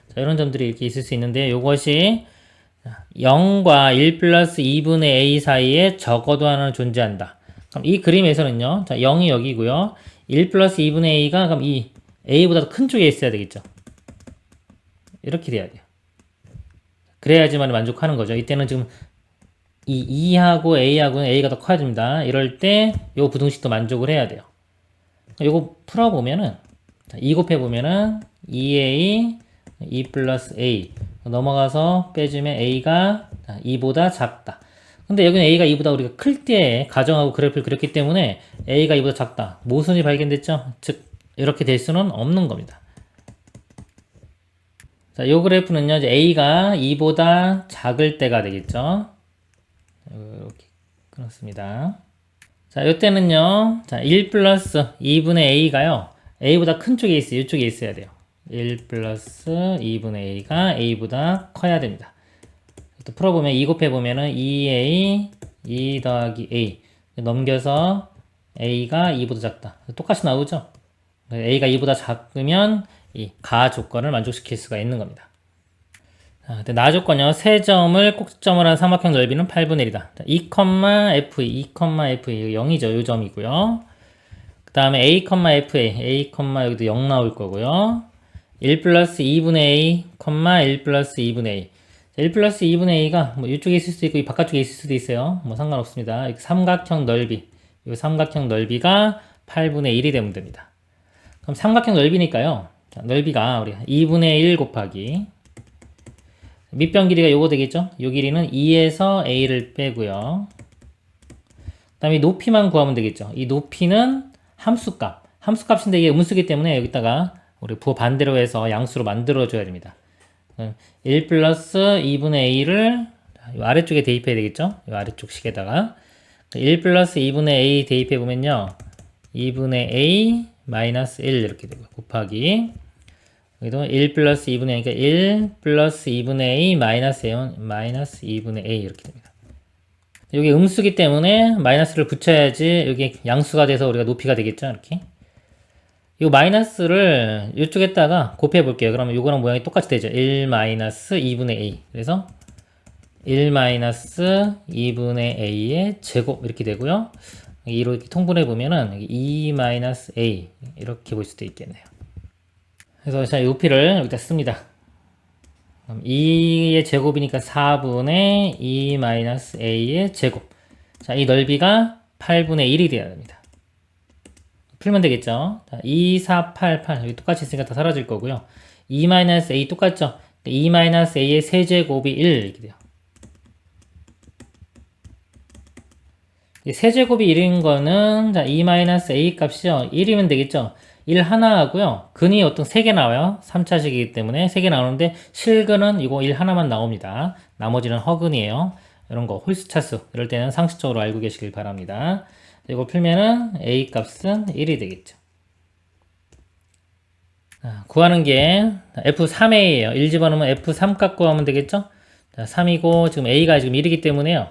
자, 이런 점들이 이렇게 있을 수 있는데 이것이 0과 1 플러스 2분의 a 사이에 적어도 하나는 존재한다. 그럼 이 그림에서는요. 자, 0이 여기고요. 1 플러스 2분의 a가 그럼 이 a보다 큰 쪽에 있어야 되겠죠. 이렇게 돼야 돼요. 그래야지만 만족하는 거죠. 이때는 지금 이 2하고 a하고는 a가 더 커야 됩니다. 이럴 때 이 부등식도 만족을 해야 돼요. 이거 풀어보면은 이 곱해보면은 2a 2 플러스 a 넘어가서 빼주면 a가 2보다 작다. 근데 여기는 a가 2보다 우리가 클 때 가정하고 그래프를 그렸기 때문에 a가 2보다 작다. 모순이 발견됐죠? 즉 이렇게 될 수는 없는 겁니다. 자, 요 그래프는요. 이제 a가 2보다 작을 때가 되겠죠? 이렇게 끊었습니다. 자, 요때는요. 자, 1 플러스 2분의 a가요. a보다 큰 쪽에 있어요. 이쪽에 있어야 돼요. 1 플러스 2분의 a가 a보다 커야 됩니다. 또 풀어보면 2 곱해보면은 2a 2 더하기 a 넘겨서 a가 2보다 작다. 똑같이 나오죠? a가 2보다 작으면 이 가 조건을 만족시킬 수가 있는 겁니다. 자, 나 조건요. 세 점을 꼭지점을 한 삼각형 넓이는 8분의 1이다. 2,f2, 2,f2 0이죠. 이 점이고요. 그 다음에 a, fa, 여기도 0 나올 거고요. 1 플러스 2분의 a, 1 플러스 2분의 a. 1 플러스 2분의 a가 뭐 이쪽에 있을 수도 있고 이 바깥쪽에 있을 수도 있어요. 뭐 상관없습니다. 삼각형 넓이, 이 삼각형 넓이가 8분의 1이 되면 됩니다. 그럼 삼각형 넓이니까요. 자, 넓이가 우리 2분의 1 곱하기 밑변 길이가 요거 되겠죠? 요 길이는 2에서 a를 빼고요. 그 다음에 높이만 구하면 되겠죠? 이 높이는 함수값. 함수값인데 이게 음수기 때문에 여기다가 우리 부호 반대로 해서 양수로 만들어줘야 됩니다. 1 플러스 2분의 a를 요 아래쪽에 대입해야 되겠죠? 요 아래쪽 식에다가 1 플러스 2분의 a 대입해보면요. 2분의 a 마이너스 1 이렇게 되고 곱하기 여기도 1 플러스 2분의 a, 그러니까 1 플러스 2분의 a 마이너스 2분의 a 이렇게 됩니다. 여기 음수기 때문에 마이너스를 붙여야지 여기 양수가 돼서 우리가 높이가 되겠죠? 이렇게. 이 마이너스를 이쪽에다가 곱해 볼게요. 그러면 요거랑 모양이 똑같이 되죠. 1 마이너스 2분의 a. 그래서 1 마이너스 2분의 a의 제곱 이렇게 되고요. 이렇게 통분해 보면은 2 마이너스 a 이렇게 볼 수도 있겠네요. 그래서 자, 이 높이를 여기다 씁니다. 그럼 2의 제곱이니까 4분의 2 마이너스 a의 제곱. 자, 이 넓이가 8분의 1이 돼야 됩니다. 풀면 되겠죠? 자, 2, 4, 8, 8. 여기 똑같이 있으니까 다 사라질 거고요. 2 마이너스 a 똑같죠? 2 마이너스 a의 세제곱이 1 이렇게 돼요. 세제곱이 1인 거는 자, 2 마이너스 a 값이요. 1이면 되겠죠? 1 하나 하고요. 근이 어떤 3개 나와요. 3차식이기 때문에 3개 나오는데 실근은 이거 1 하나만 나옵니다. 나머지는 허근이에요. 이런 거 홀수차수 이럴 때는 상식적으로 알고 계시길 바랍니다. 이거 풀면은 a 값은 1이 되겠죠. 구하는 게 f3a예요. 1 집어넣으면 f3 값 구하면 되겠죠? 자, 3이고 지금 a가 지금 1이기 때문에요.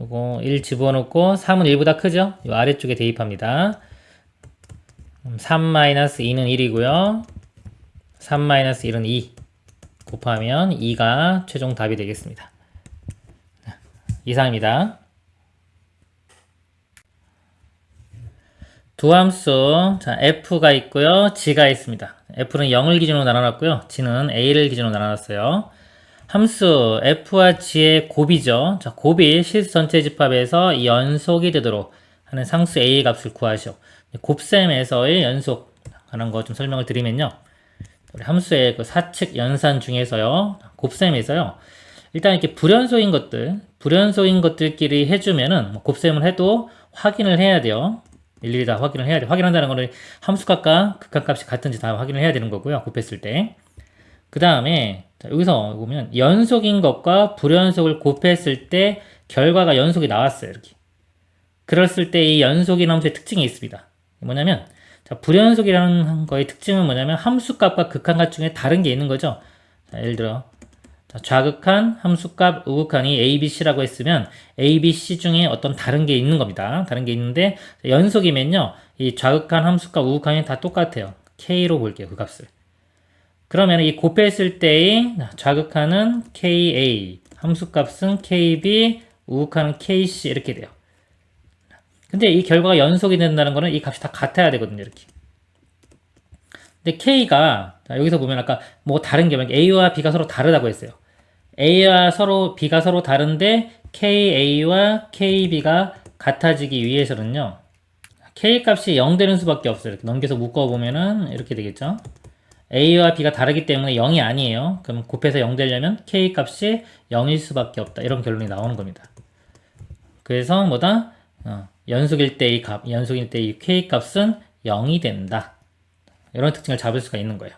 요거 1 집어넣고 3은 1보다 크죠? 요 아래쪽에 대입합니다. 3-2는 1이고요. 3-1은 2 곱하면 2가 최종 답이 되겠습니다. 이상입니다. 두 함수, 자, f가 있고요. g가 있습니다. f는 0을 기준으로 나눠놨고요. g는 a를 기준으로 나눠놨어요. 함수 f와 g의 곱이죠. 자, 곱이 실수 전체 집합에서 연속이 되도록 하는 상수 a의 값을 구하시오. 곱셈에서의 연속 하는 거 좀 설명을 드리면요. 우리 함수의 그 사칙 연산 중에서요. 곱셈에서요. 일단 이렇게 불연속인 것들끼리 해주면은 곱셈을 해도 확인을 해야 돼요. 일일이 다 확인을 해야 돼요. 확인한다는 거는 함수값과 극한값이 같은지 다 확인을 해야 되는 거고요. 곱했을 때. 그 다음에 여기서 보면 연속인 것과 불연속을 곱했을 때 결과가 연속이 나왔어요. 이렇게. 그랬을 때 이 연속인 함수의 특징이 있습니다. 뭐냐면 자, 불연속이라는 거의 특징은 뭐냐면 함수값과 극한값 중에 다른 게 있는 거죠. 자, 예를 들어 자, 좌극한, 함수값, 우극한이 a, b, c라고 했으면 a, b, c 중에 어떤 다른 게 있는 겁니다. 다른 게 있는데 연속이면요. 이 좌극한, 함수값, 우극한이 다 똑같아요. k로 볼게요. 그 값을. 그러면 이 곱했을 때의 좌극한은 ka, 함수값은 kb, 우극한은 kc 이렇게 돼요. 근데 이 결과가 연속이 된다는 거는 이 값이 다 같아야 되거든요. 이렇게. 근데 k가 자, 여기서 보면 아까 뭐 다른 게 a와 b가 서로 다르다고 했어요. a와 b가 서로 다른데 ka와 kb가 같아지기 위해서는요. k 값이 0 되는 수밖에 없어요. 이렇게 넘겨서 묶어보면은 이렇게 되겠죠. a와 b가 다르기 때문에 0이 아니에요. 그럼 곱해서 0 되려면 k 값이 0일 수밖에 없다. 이런 결론이 나오는 겁니다. 그래서 뭐다? 연속일 때 이 k 값은 0이 된다. 이런 특징을 잡을 수가 있는 거예요.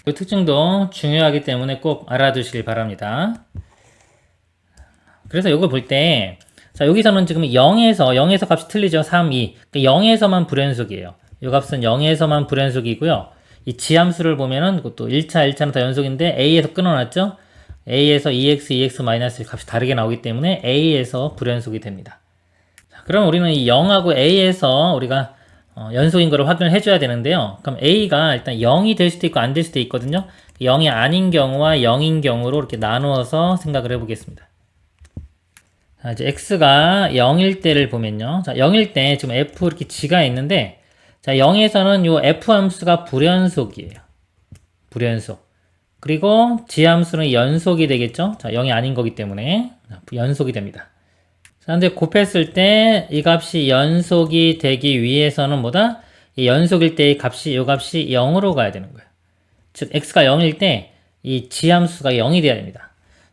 이 특징도 중요하기 때문에 꼭 알아두시길 바랍니다. 그래서 이걸 볼 때, 자, 여기서는 지금 0에서 값이 틀리죠. 3, 2. 그러니까 0에서만 불연속이에요. 이 값은 0에서만 불연속이고요. 이 지함수를 보면은 그것도 1차는 다 연속인데 A에서 끊어놨죠? A에서 2x 값이 다르게 나오기 때문에 A에서 불연속이 됩니다. 자, 그럼 우리는 이 0하고 A에서 우리가 연속인 거를 확인을 해줘야 되는데요. 그럼 A가 일단 0이 될 수도 있고 안 될 수도 있거든요. 0이 아닌 경우와 0인 경우로 이렇게 나누어서 생각을 해보겠습니다. 자, 이제 X가 0일 때를 보면요. 자, 0일 때 지금 F 이렇게 G가 있는데, 자, 0에서는 요 F 함수가 불연속이에요. 불연속. 그리고 G 함수는 연속이 되겠죠. 자, 0이 아닌 거기 때문에 연속이 됩니다. 자, 근데 곱했을 때 이 값이 연속이 되기 위해서는 뭐다? 이 연속일 때 이 값이 0으로 가야 되는 거예요. 즉 x가 0일 때 이 지함수가 0이 돼야 됩니다.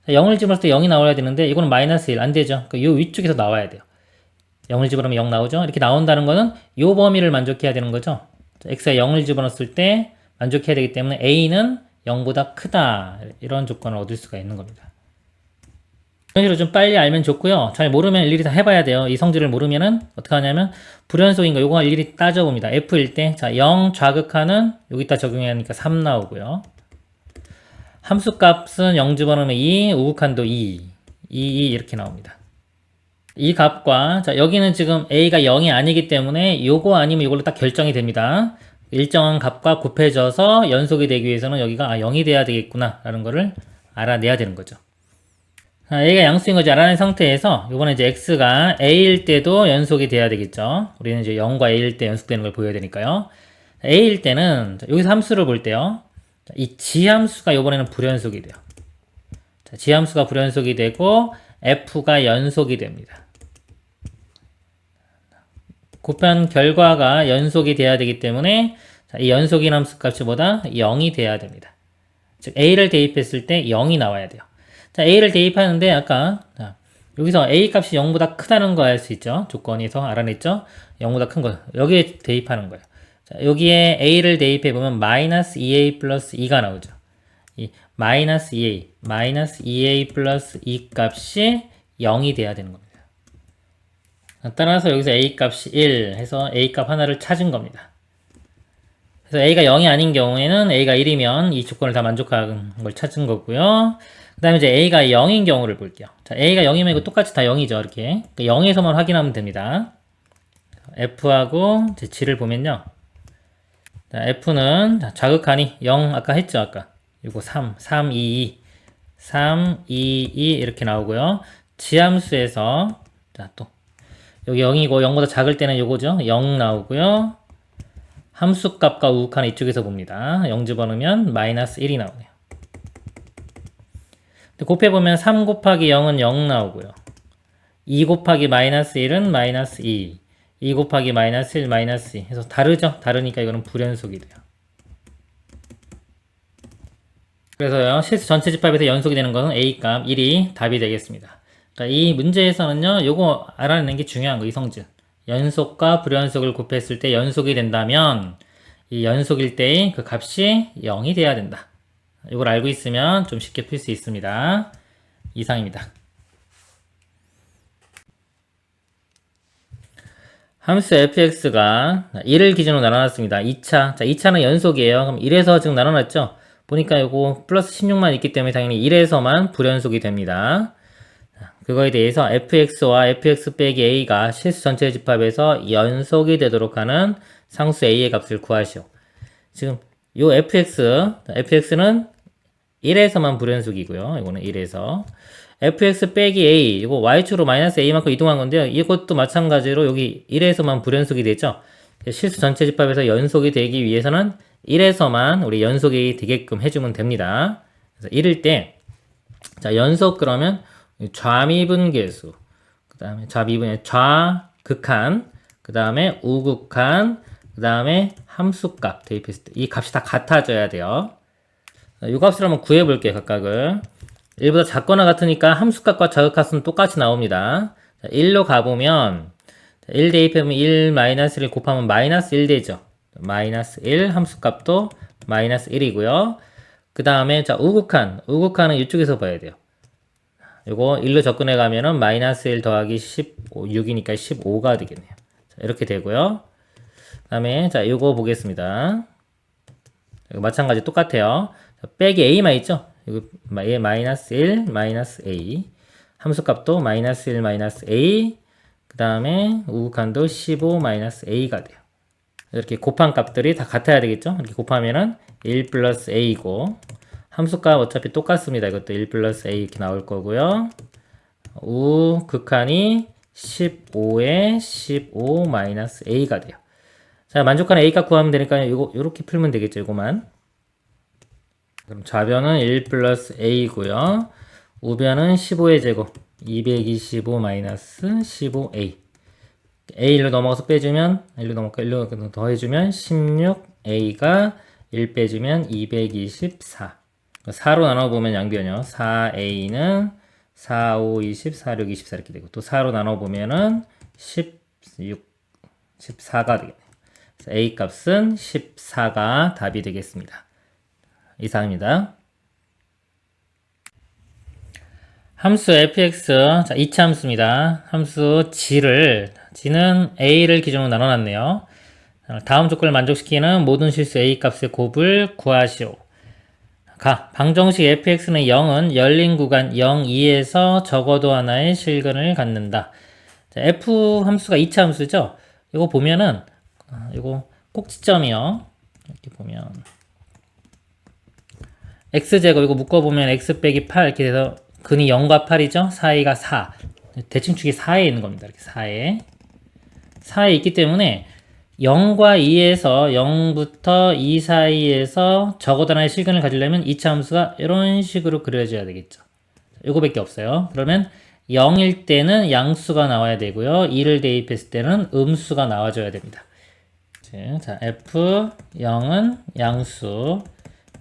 0을 집어넣을 때 0이 나와야 되는데 이거는 마이너스 1 안 되죠. 이 위쪽에서 나와야 돼요. 0을 집어넣으면 0 나오죠. 이렇게 나온다는 거는 이 범위를 만족해야 되는 거죠. x가 0을 집어넣었을 때 만족해야 되기 때문에 a는 0보다 크다. 이런 조건을 얻을 수가 있는 겁니다. 이런 식으로 좀 빨리 알면 좋고요. 잘 모르면 일일이 다 해봐야 돼요. 이 성질을 모르면은 어떻게 하냐면 불연속인 거 요거 일일이 따져봅니다. f일 때 자 0 좌극하는 여기다 적용하니까 3 나오고요. 함수값은 0 집어넣으면 2, 우극한도 2, 2 이렇게 나옵니다. 이 값과 자 여기는 지금 a가 0이 아니기 때문에 요거 아니면 요걸로 딱 결정이 됩니다. 일정한 값과 곱해져서 연속이 되기 위해서는 여기가 0이 돼야 되겠구나 라는 거를 알아내야 되는 거죠. a가 양수인 거지 알아낸 상태에서 이번에 이제 x가 a일 때도 연속이 돼야 되겠죠. 우리는 이제 0과 a일 때 연속되는 걸 보여야 되니까요. a일 때는 여기서 함수를 볼 때요. 이 지함수가 이번에는 불연속이 돼요. 자, 지함수가 불연속이 되고 f가 연속이 됩니다. 곱한 결과가 연속이 돼야 되기 때문에 자, 이 연속인 함수 값이 뭐다? 0이 돼야 됩니다. 즉 a를 대입했을 때 0이 나와야 돼요. 자 a를 대입하는데 아까 자, 여기서 a 값이 0보다 크다는 거 알 수 있죠. 조건에서 알아냈죠. 0보다 큰 거 여기에 대입하는 거예요. 자, 여기에 a를 대입해보면 마이너스 2a 플러스 2가 나오죠. 이 마이너스 2a 플러스 2 값이 0이 돼야 되는 겁니다. 따라서 여기서 a 값이 1 해서 a 값 하나를 찾은 겁니다. 그래서 a가 0이 아닌 경우에는 a가 1이면 이 조건을 다 만족하는 걸 찾은 거고요. 그 다음에 이제 a가 0인 경우를 볼게요. 자, a가 0이면 이거 똑같이 다 0이죠. 이렇게 0에서만 확인하면 됩니다. f하고 제 g를 보면요. 자, f는 자극하니 0 아까 했죠. 아까 이거 3, 2, 2 3, 2, 2 이렇게 나오고요. 지함수에서 자, 또 여기 0이고 0보다 작을 때는 요거죠. 0 나오고요. 함수값과 우극한 이쪽에서 봅니다. 0 집어넣으면 마이너스 1이 나오네요. 곱해보면 3 곱하기 0은 0 나오고요. 2 곱하기 마이너스 1은 마이너스 2. 2 곱하기 마이너스 1, 마이너스 2. 해서 다르죠? 다르니까 이거는 불연속이 돼요. 그래서요, 실수 전체 집합에서 연속이 되는 것은 A값 1이 답이 되겠습니다. 그러니까 이 문제에서는요, 요거 알아내는 게 중요한 거, 이 성질. 연속과 불연속을 곱했을 때 연속이 된다면, 이 연속일 때의 그 값이 0이 돼야 된다. 이걸 알고 있으면 좀 쉽게 풀 수 있습니다. 이상입니다. 함수 fx가 1을 기준으로 나눠놨습니다. 2차. 자, 2차는 연속이에요. 그럼 1에서 지금 나눠놨죠? 보니까 이거 플러스 16만 있기 때문에 당연히 1에서만 불연속이 됩니다. 그거에 대해서 fx와 fx 빼기 a가 실수 전체 집합에서 연속이 되도록 하는 상수 a의 값을 구하시오. 지금 요 fx는 1에서만 불연속이고요. 이거는 1에서. fx 빼기 a, 이거 y축으로 마이너스 a만큼 이동한 건데요. 이것도 마찬가지로 여기 1에서만 불연속이 되죠. 실수 전체 집합에서 연속이 되기 위해서는 1에서만 우리 연속이 되게끔 해주면 됩니다. 그래서 1일 때, 자, 연속 그러면 좌미분계수, 그 다음에 좌미분의 좌극한, 그 다음에 우극한, 그 다음에 함수값 대입했을 때 이 값이 다 같아져야 돼요. 이 값을 한번 구해볼게요, 각각을. 1보다 작거나 같으니까 함수값과 자극값은 똑같이 나옵니다. 자, 1로 가보면 1 대입하면 1 마이너스 1 곱하면 마이너스 1 되죠. 마이너스 1 함수값도 마이너스 1이고요. 그 다음에 자 우극한은 이쪽에서 봐야 돼요. 요거 1로 접근해 가면은 마이너스 1 더하기 6이니까 15가 되겠네요. 자, 이렇게 되고요. 그 다음에 자 요거 보겠습니다. 마찬가지 똑같아요. 자, 빼기 a만 있죠. 이거 마이너스 1 마이너스 a 함수값도 마이너스 1 마이너스 a 그 다음에 우극한도 15 마이너스 a가 돼요. 이렇게 곱한 값들이 다 같아야 되겠죠. 이렇게 곱하면은 1 플러스 a고 함수값 어차피 똑같습니다. 이것도 1 플러스 a 이렇게 나올 거고요. 우극한이 15에 15 마이너스 a가 돼요. 자, 만족하는 a값 구하면 되니까 요렇게 풀면 되겠죠. 이거만. 그럼 좌변은 1 플러스 a고요. 우변은 15의 제곱 225 마이너스 15a. A1로 넘어가서 빼주면 1로 넘어가 1로 더해주면 16A가 1 빼주면 224. 4로 나눠보면 양변이요. 4A는 4, 5, 20, 4, 6, 24 이렇게 되고 또 4로 나눠보면은 16, 14가 되겠네요. 그래서 A 값은 14가 답이 되겠습니다. 이상입니다. 함수 fx, 자, 2차 함수입니다. 함수 g는 a를 기준으로 나눠놨네요. 다음 조건을 만족시키는 모든 실수 a 값의 곱을 구하시오. 방정식 fx는 0은 열린 구간 0, 2에서 적어도 하나의 실근을 갖는다. 자, f 함수가 2차 함수죠? 이거 보면은, 이거 꼭지점이요. 이렇게 보면. x제곱, 이거 묶어보면 x 빼기 8 이렇게 돼서 근이 0과 8이죠? 사이가 4. 대칭축이 4에 있는 겁니다. 이렇게 4에 있기 때문에 0과 2에서 0부터 2 사이에서 적어도 하나의 실근을 가지려면 2차 함수가 이런 식으로 그려져야 되겠죠. 요거밖에 없어요. 그러면 0일 때는 양수가 나와야 되고요. 2를 대입했을 때는 음수가 나와줘야 됩니다. 자, F0은 양수,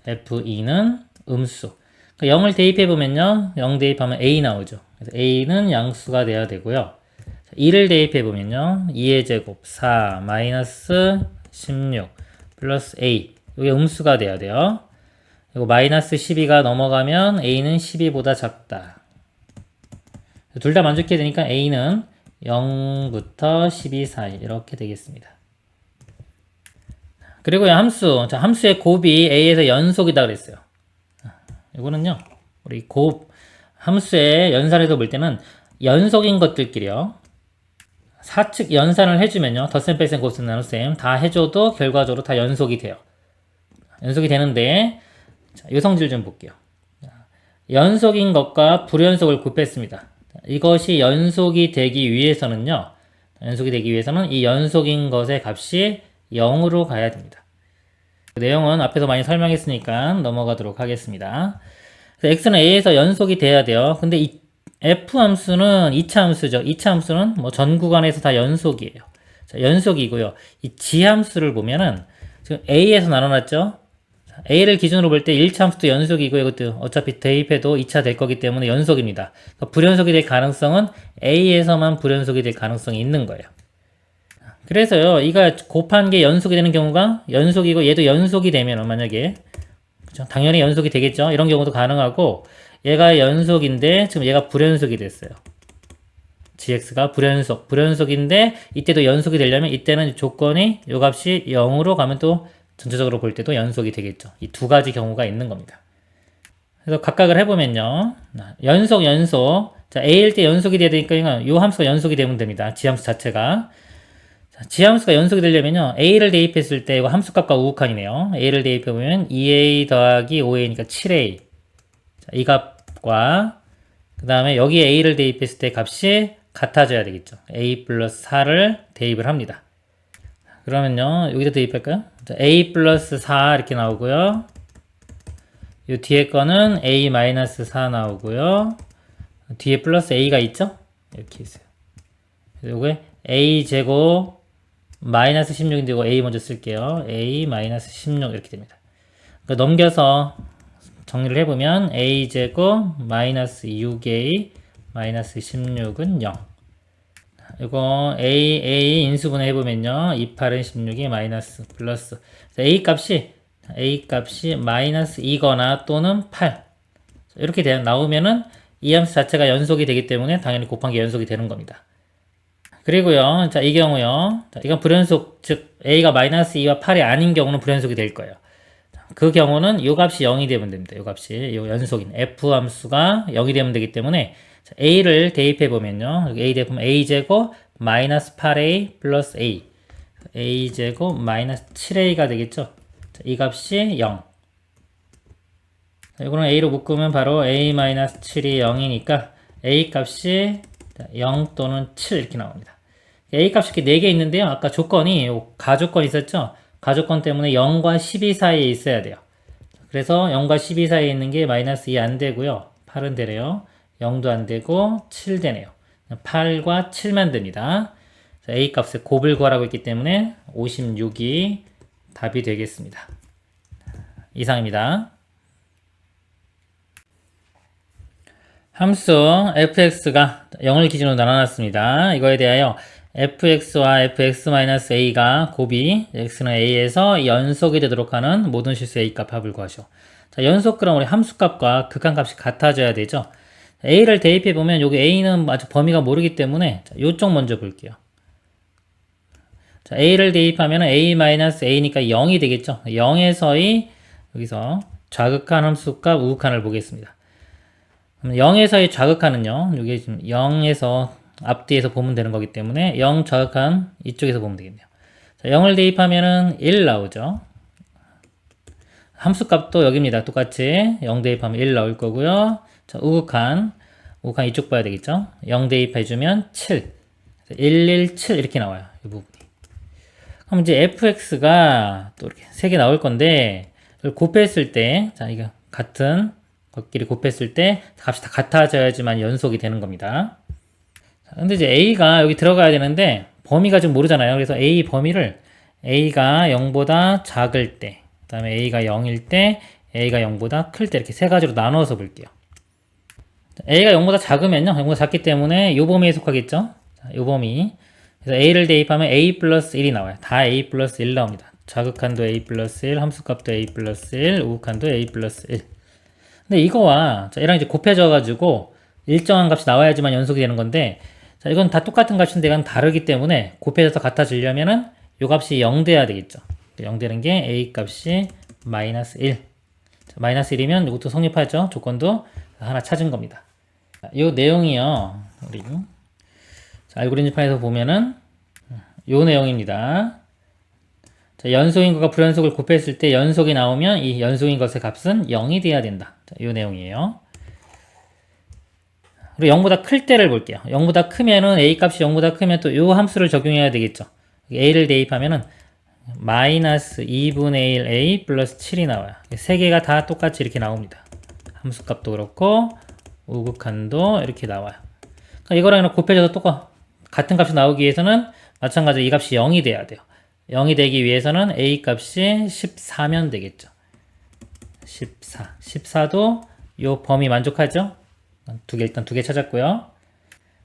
F2는 음수. 0을 대입해보면요. 0 대입하면 A 나오죠. 그래서 A는 양수가 돼야 되고요. 2를 대입해보면요. 2의 제곱 4 마이너스 16 플러스 A. 이게 음수가 돼야 돼요. 그리고 마이너스 12가 넘어가면 A는 12보다 작다. 둘 다 만족해야 되니까 A는 0부터 12 사이 이렇게 되겠습니다. 그리고 함수. 자, 함수의 곱이 A에서 연속이다 그랬어요. 이거는요. 우리 함수의 연산에서 볼 때는 연속인 것들끼리요. 사측 연산을 해주면요. 덧셈, 뺄셈, 곱셈, 나눗셈 다 해줘도 결과적으로 다 연속이 돼요. 연속이 되는데 자, 요 성질 좀 볼게요. 연속인 것과 불연속을 곱했습니다. 이것이 연속이 되기 위해서는요. 이 연속인 것의 값이 0으로 가야 됩니다. 그 내용은 앞에서 많이 설명했으니까 넘어가도록 하겠습니다. x는 a에서 연속이 돼야 돼요. 근데 이 f 함수는 2차 함수죠. 2차 함수는 뭐 전 구간에서 다 연속이에요. 자, 연속이고요. 이 g 함수를 보면은 지금 a에서 나눠놨죠. a를 기준으로 볼 때 1차 함수도 연속이고 이것도 어차피 대입해도 2차 될 거기 때문에 연속입니다. 그러니까 불연속이 될 가능성은 a에서만 불연속이 될 가능성이 있는 거예요. 그래서요, 이가 곱한 게 연속이 되는 경우가 연속이고 얘도 연속이 되면 만약에 그죠? 당연히 연속이 되겠죠. 이런 경우도 가능하고 얘가 연속인데 지금 얘가 불연속이 됐어요. gx가 불연속인데 이때도 연속이 되려면 이때는 조건이 요 값이 0으로 가면 또 전체적으로 볼 때도 연속이 되겠죠. 이 두 가지 경우가 있는 겁니다. 그래서 각각을 해보면요. 연속. 자, a일 때 연속이 돼야 되니까 요 함수가 연속이 되면 됩니다. g함수 자체가. 지함수가 연속이 되려면요. a를 대입했을 때 이거 함수값과 우극한이네요. a를 대입해보면 2a 더하기 5a니까 7a. 자, 이 값과 그 다음에 여기에 a를 대입했을 때 값이 같아져야 되겠죠. a 플러스 4를 대입을 합니다. 그러면요. 여기다 대입할까요? 자, a 플러스 4 이렇게 나오고요. 이 뒤에 거는 a 마이너스 4 나오고요. 뒤에 플러스 a가 있죠? 이렇게 있어요. 요게 a 제곱 마이너스 16인데 이거 a 먼저 쓸게요. a 마이너스 16 이렇게 됩니다. 그러니까 넘겨서 정리를 해보면 a 제곱 마이너스 6a 마이너스 16은 0. 이거 a 인수분해 해보면요. 28은 16이 마이너스 플러스 a 값이 마이너스 2거나 또는 8 이렇게 나오면은 이 함수 자체가 연속이 되기 때문에 당연히 곱한 게 연속이 되는 겁니다. 그리고요, 자, 이 경우요. 자, 이건 불연속, 즉, a가 마이너스 2와 8이 아닌 경우는 불연속이 될 거예요. 그 경우는 요 값이 0이 되면 됩니다. 요 값이, 요 연속인 f 함수가 0이 되면 되기 때문에, 자, a를 대입해보면요. a 대입하면 a제곱 마이너스 8a 플러스 a. a제곱 마이너스 7a가 되겠죠. 자, 이 값이 0. 자, 이거는 a로 묶으면 바로 a 마이너스 7이 0이니까 a 값이 0 또는 7 이렇게 나옵니다. A 값이 이렇게 4개 있는데요. 아까 조건이 가조건 있었죠? 가조건 때문에 0과 12 사이에 있어야 돼요. 그래서 0과 12 사이에 있는 게 마이너스 2 안 되고요. 8은 되네요. 0도 안 되고 7 되네요. 8과 7만 됩니다. a 값의 곱을 구하라고 했기 때문에 56이 답이 되겠습니다. 이상입니다. 함수 fx가 0을 기준으로 나눠놨습니다. 이거에 대하여 fx와 fx-a가 곱이 x는 a에서 연속이 되도록 하는 모든 실수 a 값 합을 구하시오. 자, 연속 그럼 우리 함수값과 극한값이 같아져야 되죠. a를 대입해 보면 여기 a는 아직 범위가 모르기 때문에 자, 요쪽 먼저 볼게요. 자, a를 대입하면 a-a니까 0이 되겠죠. 0에서의 여기서 좌극한 함수값 우극한을 보겠습니다. 0에서의 좌극한은요, 이게 지금 0에서 앞뒤에서 보면 되는 거기 때문에 0 좌극한 이쪽에서 보면 되겠네요. 자, 0을 대입하면은 1 나오죠. 함수값도 여기입니다. 똑같이 0 대입하면 1 나올 거고요. 자, 우극한 이쪽 봐야 되겠죠. 0 대입해주면 7, 117 이렇게 나와요. 이 부분이. 그럼 이제 fx가 또 이렇게 3개 나올 건데 이걸 곱했을 때, 자, 이거 같은 것끼리 곱했을 때 값이 다 같아져야지만 연속이 되는 겁니다. 자, 근데 이제 a가 여기 들어가야 되는데 범위가 지금 모르잖아요. 그래서 a 범위를 a가 0보다 작을 때, 그 다음에 a가 0일 때, a가 0보다 클 때 이렇게 세 가지로 나눠서 볼게요. a가 0보다 작으면요, 0보다 작기 때문에 요 범위에 속하겠죠. 자, 요 범위. 그래서 a를 대입하면 a 플러스 1이 나와요. 다 a 플러스 1 나옵니다. 자극한도 a 플러스 1, 함수값도 a 플러스 1, 우극한도 a 플러스 1. 근데 이거와 자, 얘랑 이제 곱해져가지고 일정한 값이 나와야지만 연속이 되는 건데, 자, 이건 다 똑같은 값인데 이건 다르기 때문에 곱해져서 같아지려면은 요 값이 0 돼야 되겠죠. 0 되는 게 a 값이 마이너스 1. 자, 마이너스 1이면 이것도 성립하죠. 조건도 하나 찾은 겁니다. 자, 요 내용이요. 우리 자, 알고리즘판에서 보면은 요 내용입니다. 자, 연속인 것과 불연속을 곱했을 때 연속이 나오면 이 연속인 것의 값은 0이 돼야 된다. 자, 이 내용이에요. 그리고 0보다 클 때를 볼게요. 0보다 크면은 a 값이 0보다 크면 또 이 함수를 적용해야 되겠죠. a를 대입하면은 마이너스 2분의 1 a 플러스 7이 나와요. 세 개가 다 똑같이 이렇게 나옵니다. 함수값도 그렇고 우극한도 이렇게 나와요. 그러니까 이거랑 곱해져서 같은 값이 나오기 위해서는 마찬가지로 이 값이 0이 돼야 돼요. 0이 되기 위해서는 a 값이 14면 되겠죠. 14. 14도 요 범위 만족하죠? 일단 두 개 찾았고요.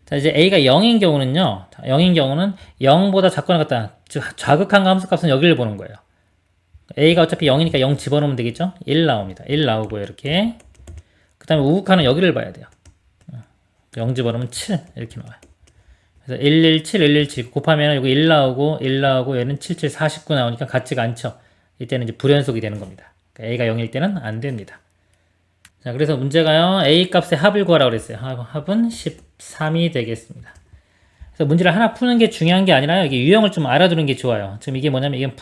자, 이제 a가 0인 경우는요. 0인 경우는 0보다 작거나 같다. 즉, 좌극한 함수값은 여기를 보는 거예요. a가 어차피 0이니까 0 집어넣으면 되겠죠? 1 나옵니다. 1 나오고요. 이렇게. 그 다음에 우극한은 여기를 봐야 돼요. 0 집어넣으면 7 이렇게 나와요. 그래서 117, 117 곱하면 여기 1 나오고 1 나오고 얘는 77, 49 나오니까 같지가 않죠. 이때는 이제 불연속이 되는 겁니다. 그러니까 a가 0일 때는 안 됩니다. 자, 그래서 문제가요, a 값의 합을 구하라고 그랬어요. 합은 13이 되겠습니다. 그래서 문제를 하나 푸는 게 중요한 게 아니라 여기 유형을 좀 알아두는 게 좋아요. 지금 이게 뭐냐면 이게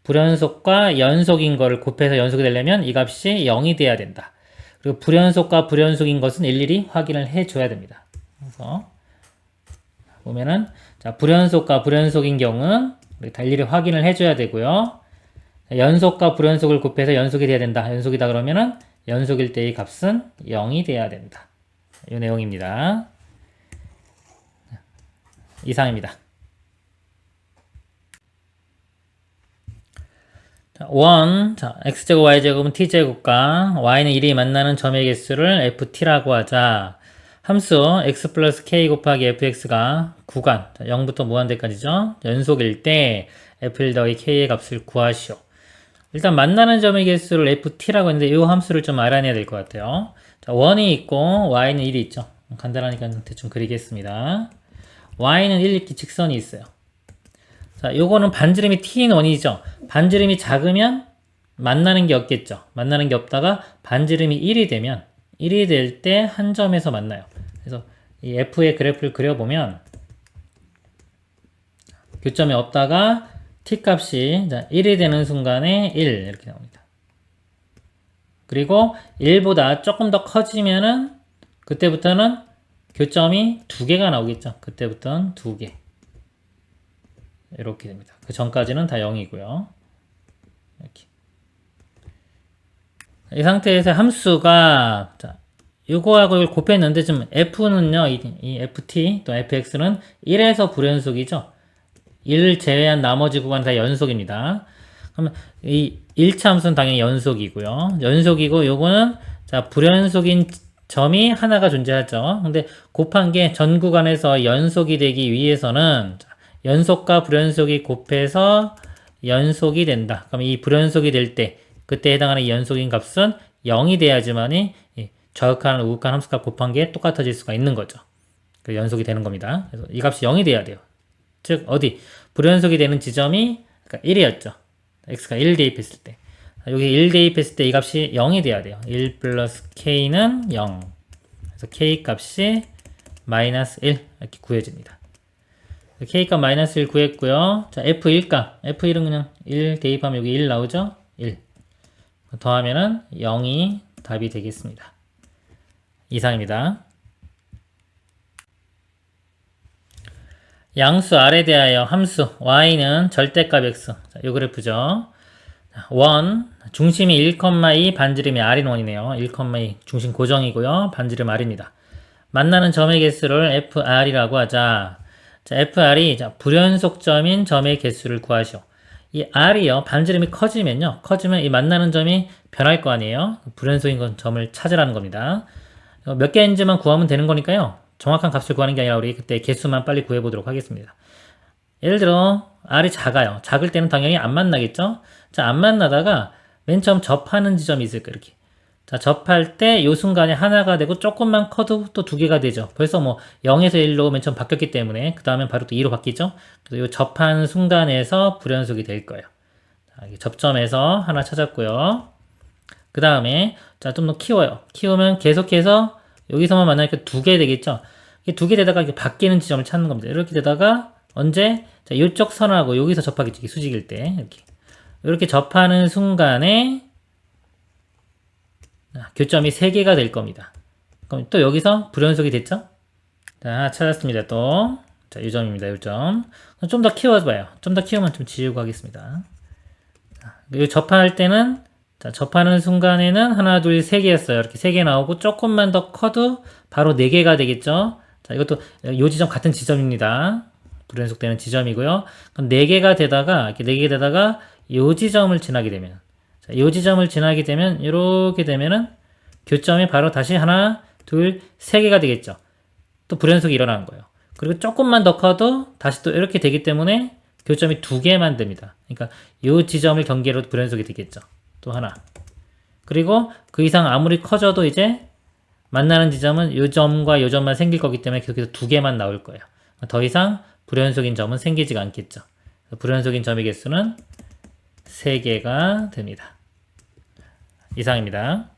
불연속과 연속인 거를 곱해서 연속이 되려면 이 값이 0이 돼야 된다. 그리고 불연속과 불연속인 것은 일일이 확인을 해줘야 됩니다. 그래서 보면은 자, 불연속과 불연속인 경우는 일일이 확인을 해줘야 되고요. 연속과 불연속을 곱해서 연속이 돼야 된다. 연속이다 그러면은 연속일 때의 값은 0이 돼야 된다. 이 내용입니다. 이상입니다. 자, 1. 자, x제곱 y제곱은 t제곱과 y는 1이 만나는 점의 개수를 ft라고 하자. 함수 x 플러스 k 곱하기 fx가 구간, 0부터 무한대까지죠. 연속일 때 f를 더하기 k의 값을 구하시오. 일단 만나는 점의 개수를 ft라고 했는데 이 함수를 좀 알아내야 될 것 같아요. 자, 1이 있고 y는 1이 있죠. 간단하니까 대충 그리겠습니다. y는 1 이렇게 직선이 있어요. 자, 요거는 반지름이 t인 1이죠. 반지름이 작으면 만나는 게 없겠죠. 만나는 게 없다가 반지름이 1이 되면 1이 될 때 한 점에서 만나요. 그래서 이 f의 그래프를 그려보면 교점이 없다가 t 값이 1이 되는 순간에 1 이렇게 나옵니다. 그리고 1보다 조금 더 커지면은 그때부터는 교점이 2개가 나오겠죠. 그때부터는 2개. 이렇게 됩니다. 그 전까지는 다 0이고요. 이렇게. 이 상태에서 함수가 자, 요거하고 이걸 곱했는데 지금 f는요, 이 ft 또 fx는 1에서 불연속이죠. 1을 제외한 나머지 구간은 다 연속입니다. 그러면 이 1차 함수는 당연히 연속이고요. 연속이고 요거는 자 불연속인 점이 하나가 존재하죠. 근데 곱한 게 전 구간에서 연속이 되기 위해서는 연속과 불연속이 곱해서 연속이 된다. 그럼 이 불연속이 될 때 그때 해당하는 이 연속인 값은 0이 돼야지만이 좌극한 우극한 함수값 곱한 게 똑같아질 수가 있는 거죠. 그 연속이 되는 겁니다. 그래서 이 값이 0이 돼야 돼요. 즉 어디 불연속이 되는 지점이 1이었죠. x가 1 대입했을 때 여기 1 대입했을 때 이 값이 0이 돼야 돼요. 1 플러스 k는 0. 그래서 k 값이 마이너스 1 이렇게 구해집니다. k 값 마이너스 1 구했고요. 자 f1 값 f1은 그냥 1 대입하면 여기 1 나오죠. 1 더하면은 0이 답이 되겠습니다. 이상입니다. 양수 R에 대하여 함수 y는 절대값 x. 자, 요 그래프죠. 1, 중심이 1,2, 반지름이 R인 1이네요. 1,2 중심 고정이고요. 반지름 R입니다. 만나는 점의 개수를 FR이라고 하자. 자, FR이 불연속점인 점의 개수를 구하시오. 이 R이요. 반지름이 커지면요. 커지면 이 만나는 점이 변할 거 아니에요. 불연속인 건 점을 찾으라는 겁니다. 몇 개인지만 구하면 되는 거니까요. 정확한 값을 구하는 게 아니라 우리 그때 개수만 빨리 구해보도록 하겠습니다. 예를 들어 R이 작아요. 작을 때는 당연히 안 만나겠죠. 자, 안 만나다가 맨 처음 접하는 지점이 있을 거예요. 이렇게. 자, 접할 때 이 순간에 하나가 되고 조금만 커도 또 두 개가 되죠. 벌써 뭐 0에서 1로 맨 처음 바뀌었기 때문에 그 다음에 바로 또 2로 바뀌죠. 그래서 이 접한 순간에서 불연속이 될 거예요. 자, 접점에서 하나 찾았고요. 그 다음에 자, 좀 더 키워요. 키우면 계속해서 여기서만 만나니까 두 개 되겠죠. 이게 두 개 되다가 이렇게 바뀌는 지점을 찾는 겁니다. 이렇게 되다가 언제 자, 이쪽 선하고 여기서 접하겠죠. 수직일 때 이렇게 접하는 순간에 교점이 3개가 될 겁니다. 그럼 또 여기서 불연속이 됐죠? 자, 찾았습니다. 또. 자, 이 점입니다. 이 점. 좀 더 키워봐요. 좀 더 키우면 좀 지우고 하겠습니다. 이 접할 때는, 자, 접하는 순간에는 하나, 둘, 3개였어요. 이렇게 3개 나오고 조금만 더 커도 바로 4개가 되겠죠? 자, 이것도 이 지점 같은 지점입니다. 불연속되는 지점이고요. 그럼 4개가 되다가, 이렇게 4개 되다가 이 지점을 지나게 되면, 자, 이 지점을 지나게 되면 이렇게 되면은 교점이 바로 다시 하나, 둘, 3개가 되겠죠. 또 불연속이 일어나는 거예요. 그리고 조금만 더 커도 다시 또 이렇게 되기 때문에 교점이 2개만 됩니다. 그러니까 이 지점을 경계로 불연속이 되겠죠. 또 하나. 그리고 그 이상 아무리 커져도 이제 만나는 지점은 이 점과 이 점만 생길 거기 때문에 계속해서 2개만 나올 거예요. 더 이상 불연속인 점은 생기지가 않겠죠. 불연속인 점의 개수는 3개가 됩니다. 이상입니다.